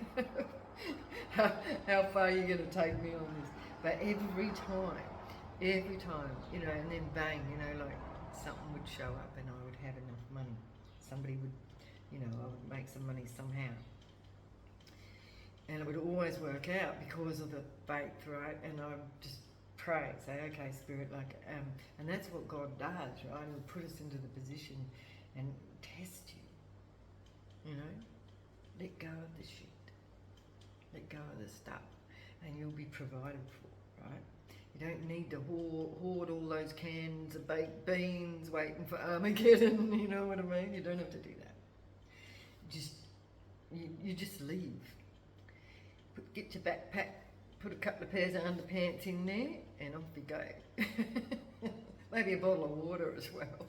how far are you gonna take me on this? But every time, and then bang, like something would show up and I would have enough money. Somebody would, I would make some money somehow. And it would always work out because of the faith, right? And I would just pray, say, okay, spirit, like, and that's what God does, right? He'll put us into the position and test you, let go of the shit, let go of the stuff, and you'll be provided for, right? You don't need to hoard all those cans of baked beans waiting for Armageddon, you know what I mean? You don't have to do that. You just leave. Get your backpack, put a couple of pairs of underpants in there, and off you go. Maybe a bottle of water as well.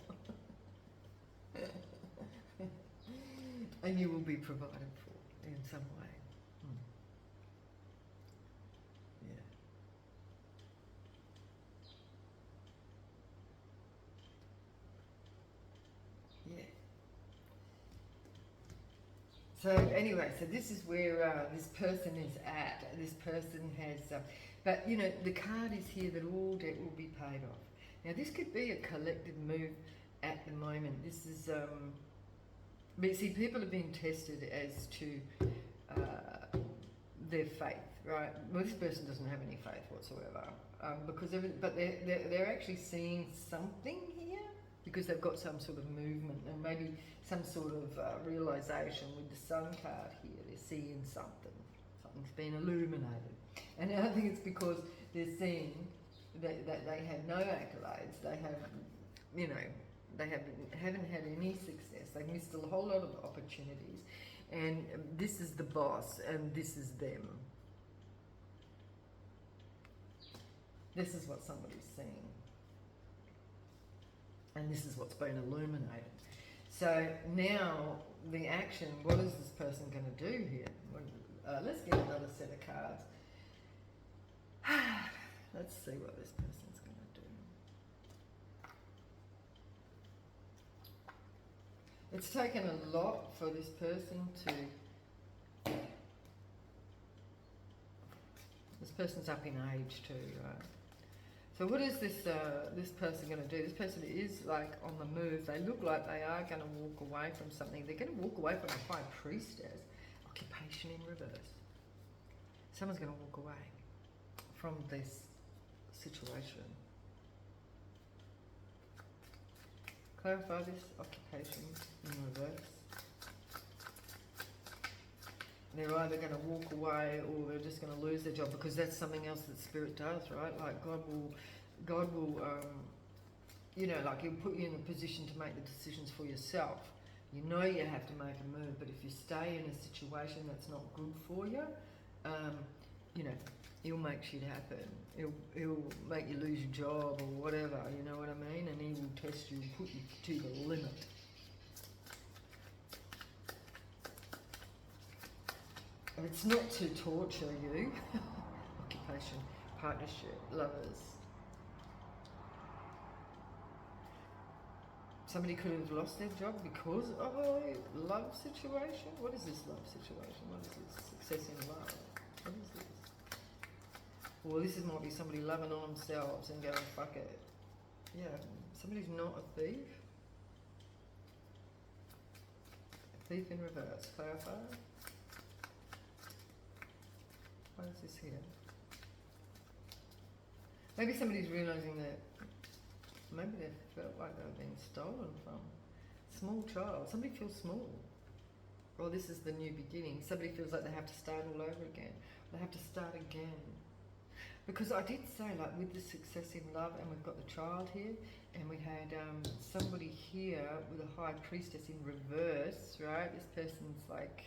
And you will be provided for in some way. Yeah. So anyway, so this is where this person is at. This person has, but the card is here that all debt will be paid off. Now this could be a collective move at the moment. This is, but see, people are being tested as to their faith, right? Well, this person doesn't have any faith whatsoever, but they're actually seeing something here because they've got some sort of movement and maybe some sort of realization with the sun card here. They're seeing something. Something's been illuminated. And I think it's because they're seeing that they have no accolades. They have, they haven't had any success. They've missed a whole lot of opportunities. And this is the boss and this is them. This is what somebody's seeing. And this is what's been illuminated. So now the action, what is this person going to do here? Let's get another set of cards. Let's see what this person's going to do. It's taken a lot for this person to... This person's up in age too, right? So what is this person going to do? This person is like on the move. They look like they are going to walk away from something. They're going to walk away from a high priestess. Occupation in reverse. Someone's going to walk away from this situation. Clarify this occupation in reverse. They're either going to walk away or they're just going to lose their job, because that's something else that Spirit does, right? Like God will, like He'll put you in a position to make the decisions for yourself. You know you have to make a move, but if you stay in a situation that's not good for you, He'll make shit happen. He'll make you lose your job or whatever, you know what I mean? And He will test you, put you to the limit. It's not to torture you. Occupation, partnership, lovers. Somebody could have lost their job because of a love situation. What is this love situation? What is this? Success in love. What is this? Well, this might be somebody loving on themselves and going, fuck it. Yeah, somebody's not a thief. A thief in reverse. Clarify. What is this here? Maybe somebody's realising that maybe they felt like they were being stolen from. Small child. Somebody feels small. Or this is the new beginning. Somebody feels like they have to start all over again. They have to start again. Because I did say, like, with the success in love, and we've got the child here, and we had somebody here with a high priestess in reverse, right? This person's like...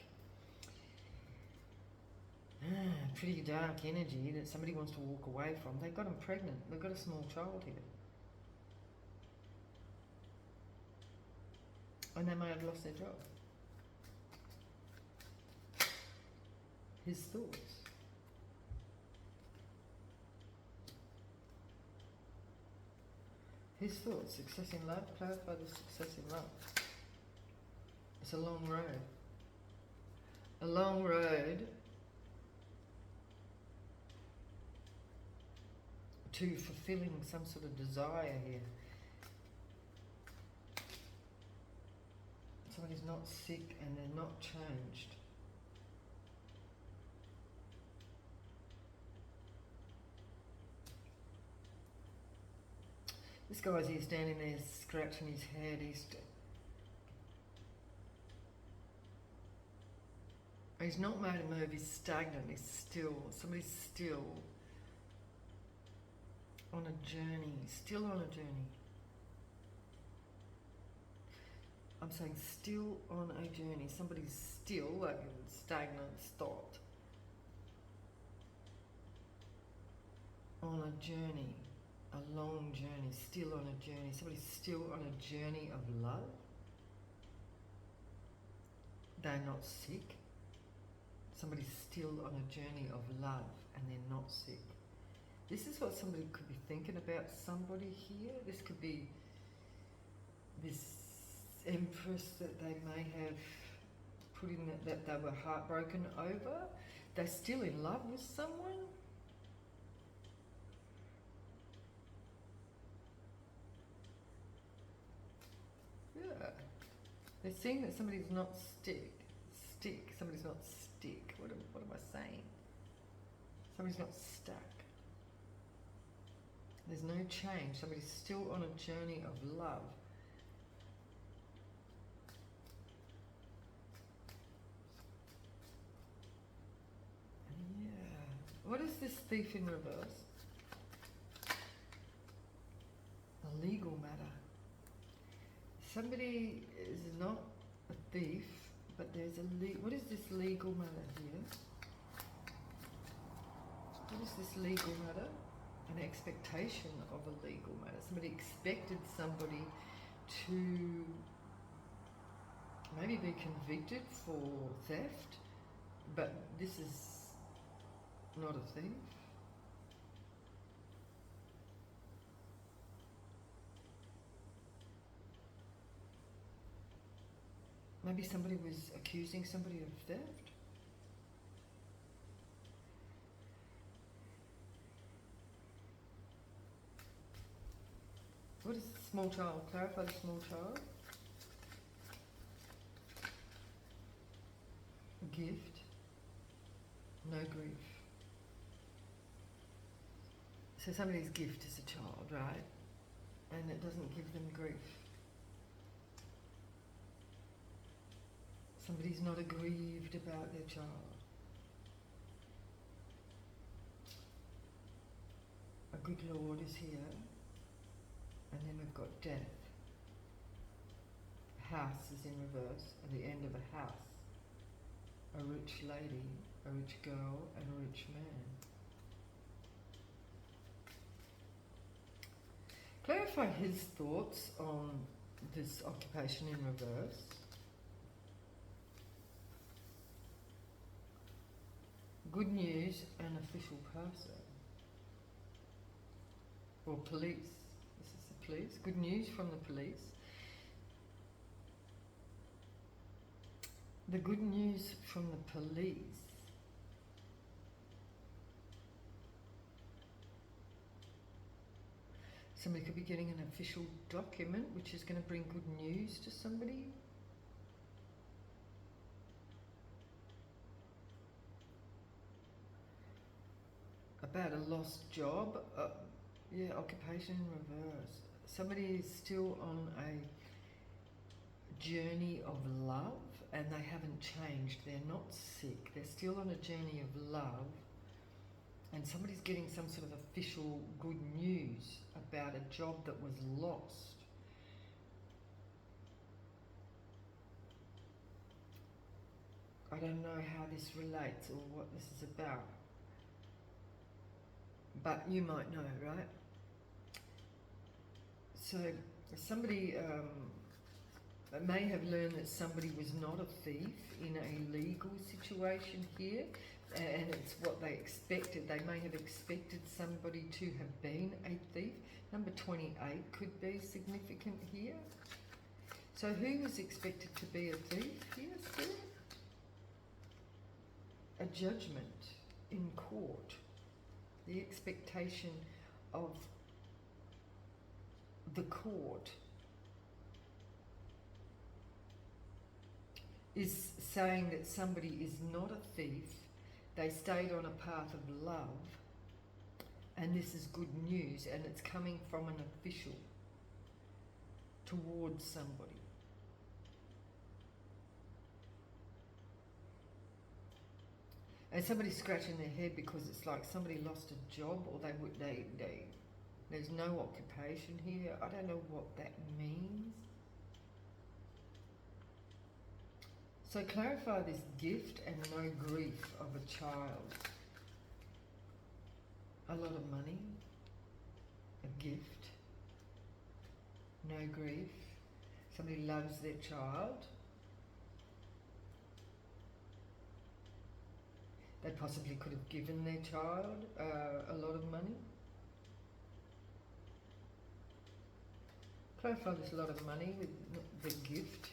pretty dark energy that somebody wants to walk away from. They've got them pregnant. They've got a small child here. And they may have lost their job. His thoughts. His thoughts. Success in love. Clarify the success in love. It's a long road. A long road to fulfilling some sort of desire here. Somebody's not sick and they're not changed. This guy's here standing there scratching his head. He's not made a move, he's stagnant, somebody's still on a journey, still on a journey. I'm saying still on a journey. Somebody's still like stagnant, stopped. On a journey, a long journey, still on a journey. Somebody's still on a journey of love. They're not sick. Somebody's still on a journey of love and they're not sick. This is what somebody could be thinking about somebody here. This could be this empress that they may have put in that they were heartbroken over. They're still in love with someone. Yeah. They're seeing that somebody's not somebody's not stick. What am I saying? Somebody's not stuck. There's no change. Somebody's still on a journey of love. Yeah. What is this thief in reverse? A legal matter. Somebody is not a thief, but there's what is this legal matter here? What is this legal matter? An expectation of a legal matter. Somebody expected somebody to maybe be convicted for theft, but this is not a thief. Maybe somebody was accusing somebody of theft. What is small child? Clarify the small child. Gift. No grief. So somebody's gift is a child, right? And it doesn't give them grief. Somebody's not aggrieved about their child. A good Lord is here. And then we've got death. House is in reverse, at the end of a house. A rich lady, a rich girl, and a rich man. Clarify his thoughts on this occupation in reverse. Good news, an official person. Or police. This is the police. Good news from the police. The good news from the police somebody could be getting an official document which is going to bring good news to somebody. About a lost job. Yeah, occupation in reverse. Somebody is still on a journey of love and they haven't changed. They're not sick. They're still on a journey of love. And somebody's getting some sort of official good news about a job that was lost. I don't know how this relates or what this is about, but you might know, right? So somebody may have learned that somebody was not a thief in a legal situation here, and it's what they expected. They may have expected somebody to have been a thief. Number 28 could be significant here. So who was expected to be a thief here, Spirit? A judgment in court. The expectation of the court is saying that somebody is not a thief, they stayed on a path of love, and this is good news, and it's coming from an official towards somebody. And somebody's scratching their head because it's like somebody lost a job, or there's no occupation here. I don't know what that means. So clarify this gift and no grief of a child. A lot of money, a gift, no grief. Somebody loves their child. They possibly could have given their child a lot of money. Clarify this lot of money with the gift,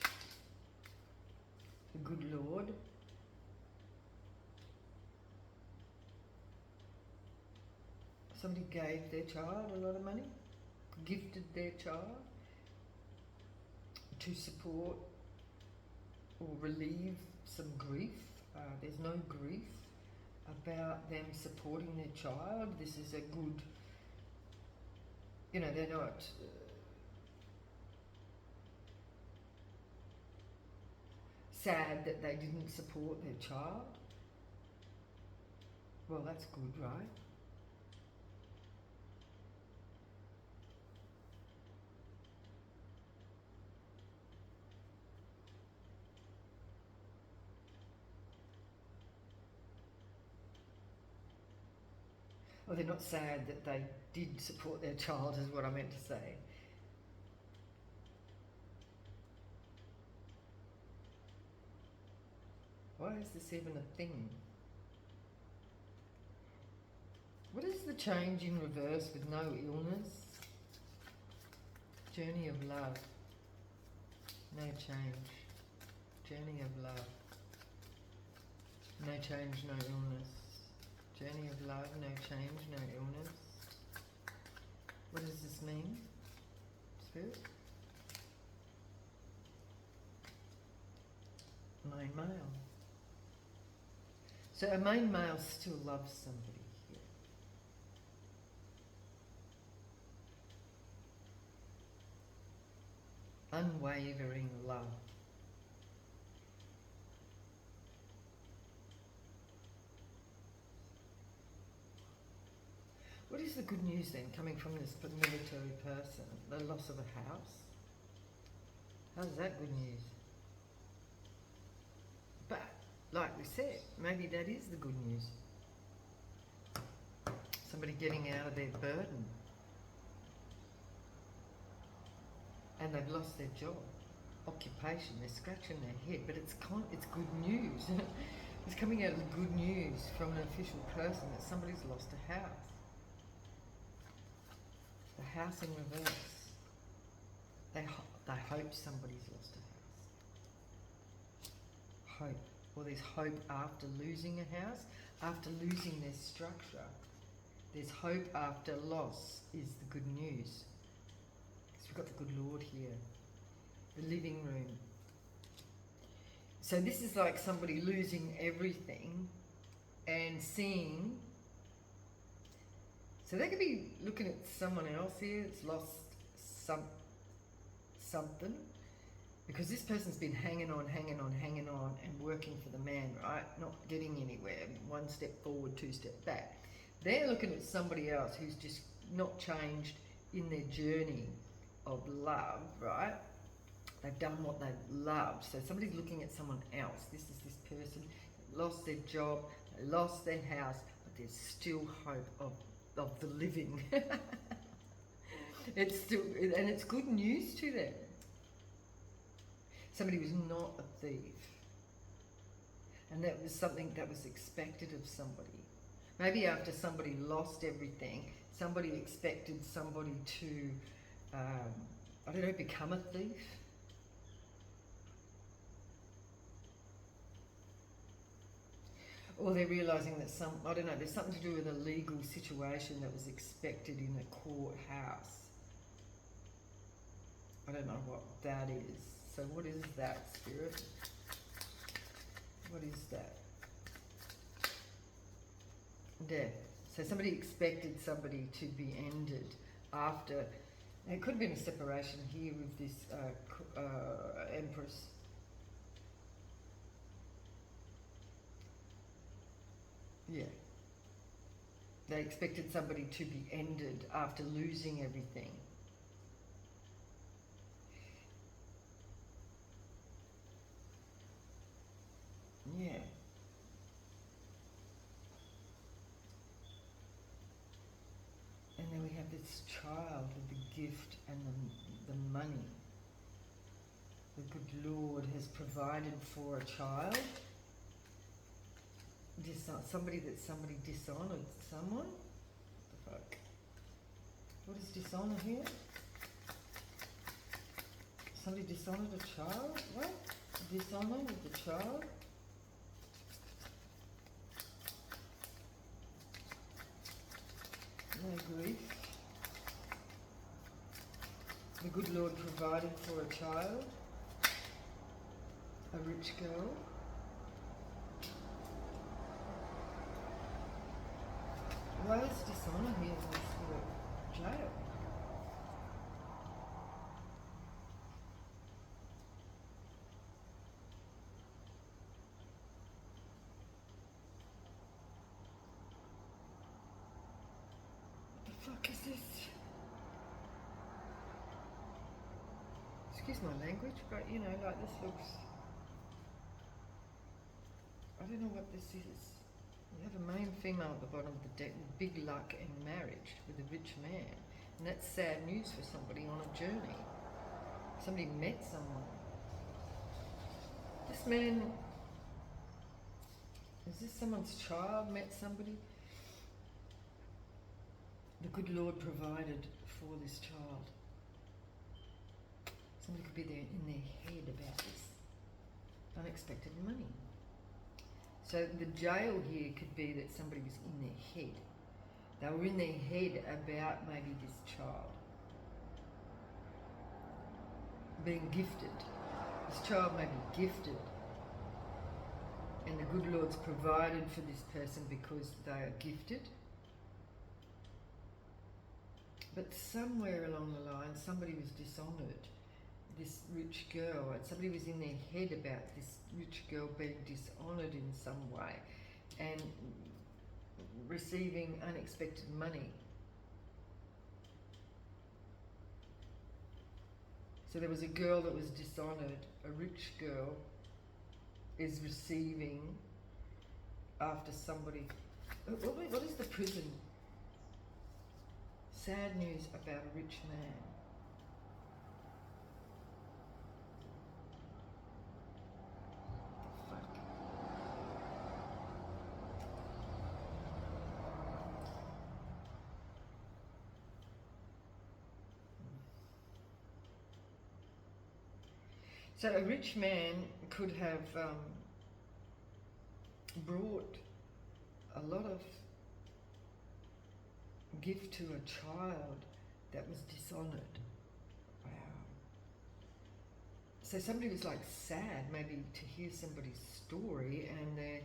the good Lord. Somebody gave their child a lot of money, gifted their child to support or relieve some grief. There's no grief about them supporting their child. This is a good, they're not sad that they didn't support their child. Well, that's good, right? Well, they're not sad that they did support their child, is what I meant to say. Why is this even a thing? What is the change in reverse with no illness? Journey of love. No change. Journey of love. No change, no illness. Journey of love, no change, no illness. What does this mean, Spirit? Main male. So a main male still loves somebody here. Unwavering love. What is the good news then coming from this military person? The loss of a house? How's that good news? But, like we said, maybe that is the good news. Somebody getting out of their burden. And they've lost their job, occupation, they're scratching their head, but it's good news. It's coming out as good news from an official person that somebody's lost a house. The house in reverse. They hope somebody's lost a house. Hope. Well, there's hope after losing a house, after losing their structure. There's hope after loss is the good news. So we've got the good Lord here. The living room. So this is like somebody losing everything and seeing. So they could be looking at someone else here that's lost something, because this person's been hanging on and working for the man, right? Not getting anywhere. One step forward, two step back. They're looking at somebody else who's just not changed in their journey of love, right? They've done what they've loved. So somebody's looking at someone else. This is this person lost their job, they lost their house, but there's still hope of the living. It's still, and it's good news to them. Somebody was not a thief, and that was something that was expected of somebody. Maybe after somebody lost everything, somebody expected somebody to, I don't know, become a thief. Or they're realising that I don't know, there's something to do with a legal situation that was expected in a courthouse. I don't know what that is. So what is that, Spirit? What is that? Death. So somebody expected somebody to be ended after. It could have been a separation here with this Empress. Yeah. They expected somebody to be ended after losing everything. Yeah. And then we have this child with the gift and the money. The good Lord has provided for a child. Somebody dishonoured someone? What the fuck? What is dishonour here? Somebody dishonoured a child? What? Dishonour with the child? No grief. The good Lord provided for a child, a rich girl. Why is dishonour here in this jail? What the fuck is this? Excuse my language, but you know, like this looks... I don't know what this is. We have a male and female at the bottom of the deck with big luck and marriage with a rich man. And that's sad news for somebody on a journey. Somebody met someone. This man... Is this someone's child met somebody? The good Lord provided for this child. Somebody could be there in their head about this unexpected money. So the jail here could be that somebody was in their head. They were in their head about maybe this child being gifted. This child may be gifted, and the good Lord's provided for this person because they are gifted. But somewhere along the line, somebody was dishonoured. This rich girl, and somebody was in their head about this rich girl being dishonoured in some way and receiving unexpected money. So there was a girl that was dishonoured, a rich girl is receiving after somebody... What is the prison? Sad news about a rich man. So a rich man could have brought a lot of gift to a child that was dishonoured. Wow. So somebody was like sad maybe to hear somebody's story, and they're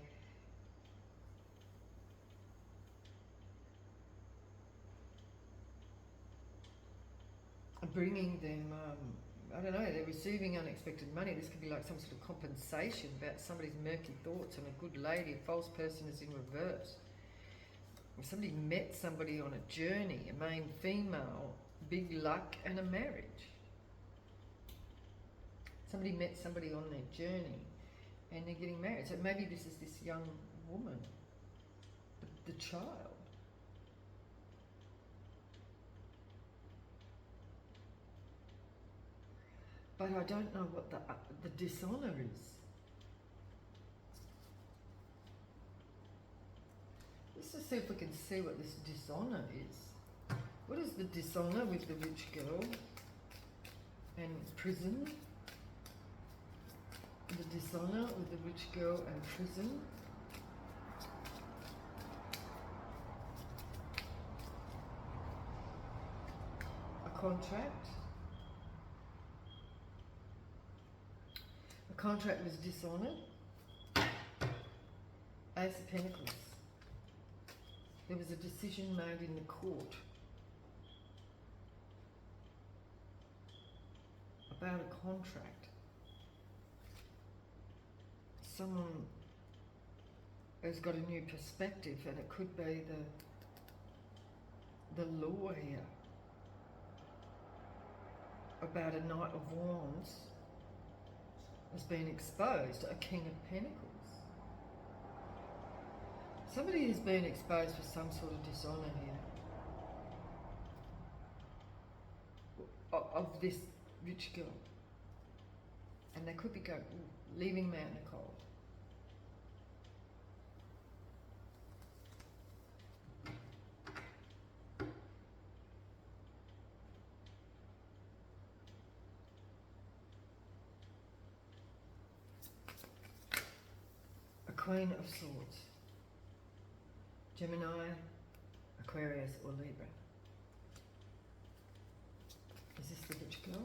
bringing them, I don't know, they're receiving unexpected money. This could be like some sort of compensation about somebody's murky thoughts, and a good lady, a false person is in reverse. Somebody met somebody on a journey, a male, female, big luck and a marriage. Somebody met somebody on their journey and they're getting married. So maybe this is this young woman, the child. But I don't know what the dishonour is. Let's just see if we can see what this dishonour is. What is the dishonour with the rich girl and prison? The dishonour with the rich girl and prison. A contract. A contract was dishonoured. Ace of Pentacles. There was a decision made in the court about a contract. Someone has got a new perspective, and it could be the law here about a Knight of Wands has been exposed, a King of Pentacles. Somebody has been exposed for some sort of dishonour here of this rich girl, and they could be going, leaving me out in the cold. A Queen of Swords. Gemini, Aquarius or Libra. Is this the rich girl?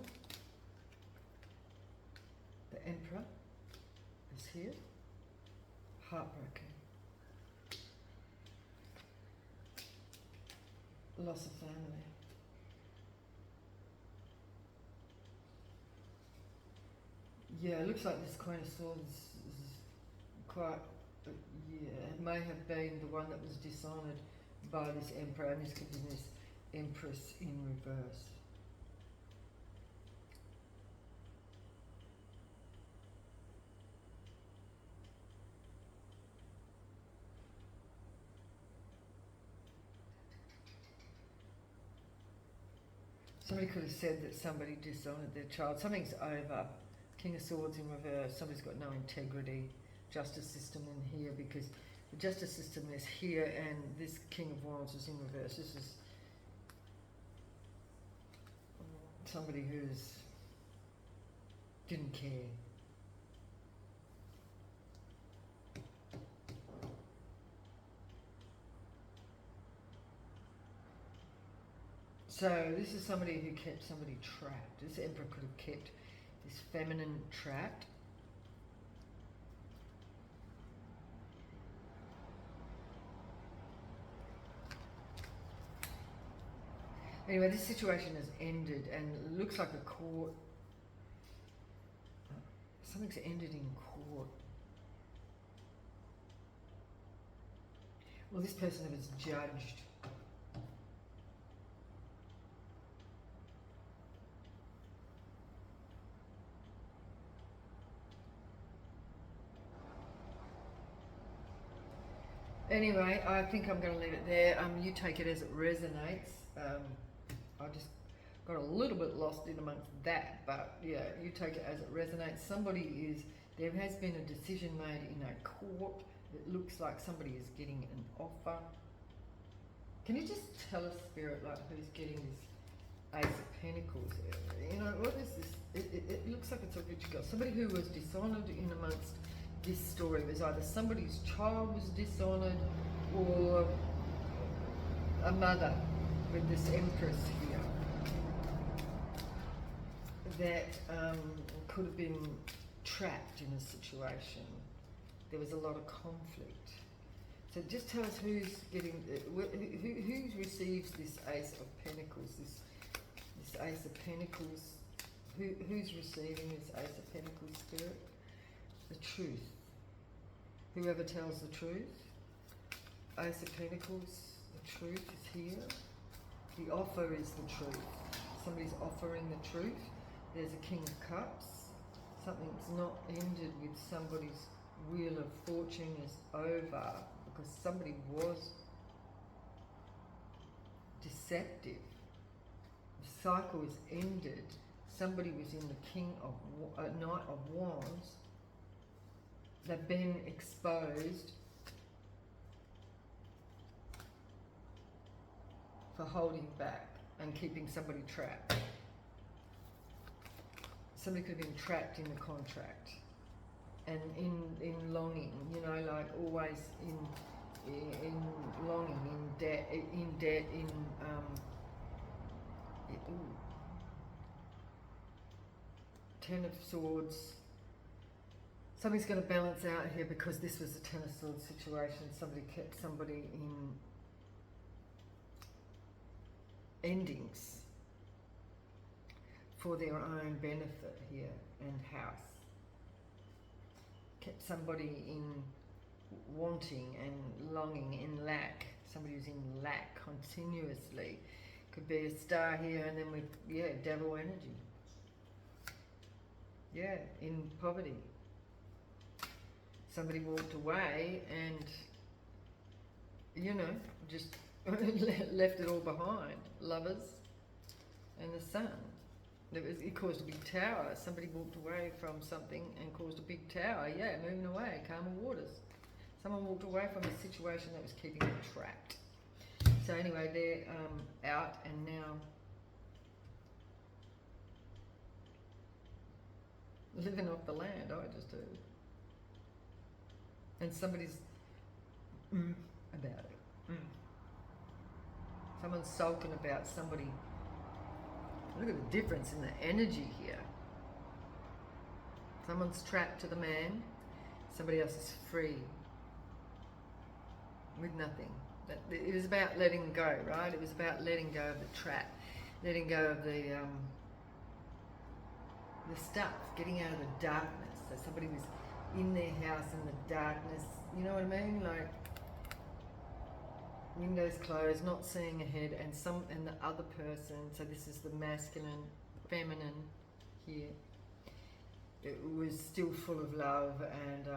The Emperor is here. Heartbroken. Loss of family. Yeah, it looks like this Queen of Swords is quite, it may have been the one that was dishonoured by this Emperor, and this could be this Empress in reverse. Somebody could have said that somebody dishonoured their child. Something's over. King of Swords in reverse. Somebody's got no integrity. Justice system in here, because the justice system is here and this King of Wands is in reverse. This is somebody who's didn't care. So this is somebody who kept somebody trapped. This Emperor could have kept this feminine trapped. Anyway, this situation has ended, and it looks like a court. Something's ended in court. Well, this person was judged. Anyway, I think I'm going to leave it there. You take it as it resonates. I just got a little bit lost in amongst that, but yeah, you take it as it resonates. There has been a decision made in a court. It looks like somebody is getting an offer. Can you just tell us, Spirit, like who's getting this Ace of Pentacles? You know, what is this? It looks like it's a rich girl. Somebody who was dishonoured in amongst this story. It was either somebody's child was dishonoured or a mother with this Empress here that could have been trapped in a situation. There was a lot of conflict. So just tell us who's getting, who receives this Ace of Pentacles, this Ace of Pentacles, who's receiving this Ace of Pentacles, Spirit? The truth. Whoever tells the truth. Ace of Pentacles, the truth is here. The offer is the truth. Somebody's offering the truth. There's a King of Cups. Something's not ended with somebody's wheel of fortune is over because somebody was deceptive. The cycle is ended. Somebody was in the Knight of Wands. They've been exposed for holding back and keeping somebody trapped. Somebody could have been trapped in the contract and in longing, you know, like always in longing, in debt, Ten of Swords. Something's going to balance out here because this was a Ten of Swords situation. Somebody kept somebody in endings for their own benefit here and house. Kept somebody in wanting and longing, in lack. Somebody who's in lack continuously. Could be a star here and then with, yeah, devil energy. Yeah, in poverty. Somebody walked away and, you know, just left it all behind. Lovers and the Sun. It caused a big tower. Somebody walked away from something and caused a big tower. Yeah, moving away, calmer waters. Someone walked away from a situation that was keeping them trapped. So anyway, they're out and now living off the land, I just heard. And somebody's about it. Someone's sulking about somebody. Look at the difference in the energy here. Someone's trapped to the man, somebody else is free with nothing. It was about letting go, right? It was about letting go of the trap, letting go of the stuff, getting out of the darkness. So somebody was in their house in the darkness, you know what I mean? Like windows closed, not seeing ahead, and the other person, so this is the masculine, feminine here, it was still full of love and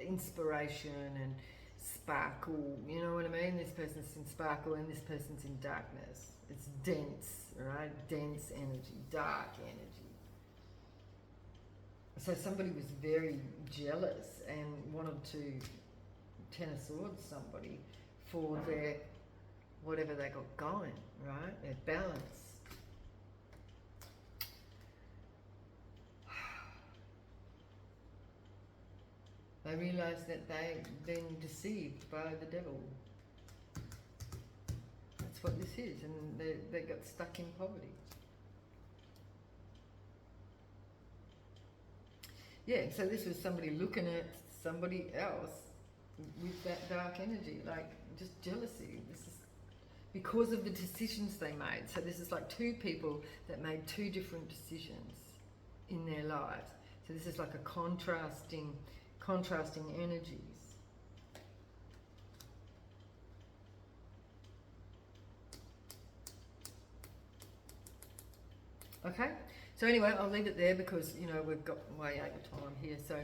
inspiration and sparkle, you know what I mean? This person's in sparkle and this person's in darkness. It's dense, right? Dense energy, dark energy. So somebody was very jealous and wanted to Ten of Swords somebody for their whatever they got going, right? Their balance. They realised that they've been deceived by the devil. That's what this is, and they got stuck in poverty. Yeah, so this was somebody looking at somebody else with that dark energy, like just jealousy. This is because of the decisions they made. So this is like two people that made two different decisions in their lives. So this is like a contrasting energies. Okay, so anyway, I'll leave it there because, you know, we've got way over time here. So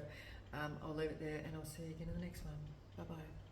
I'll leave it there and I'll see you again in the next one. Bye-bye.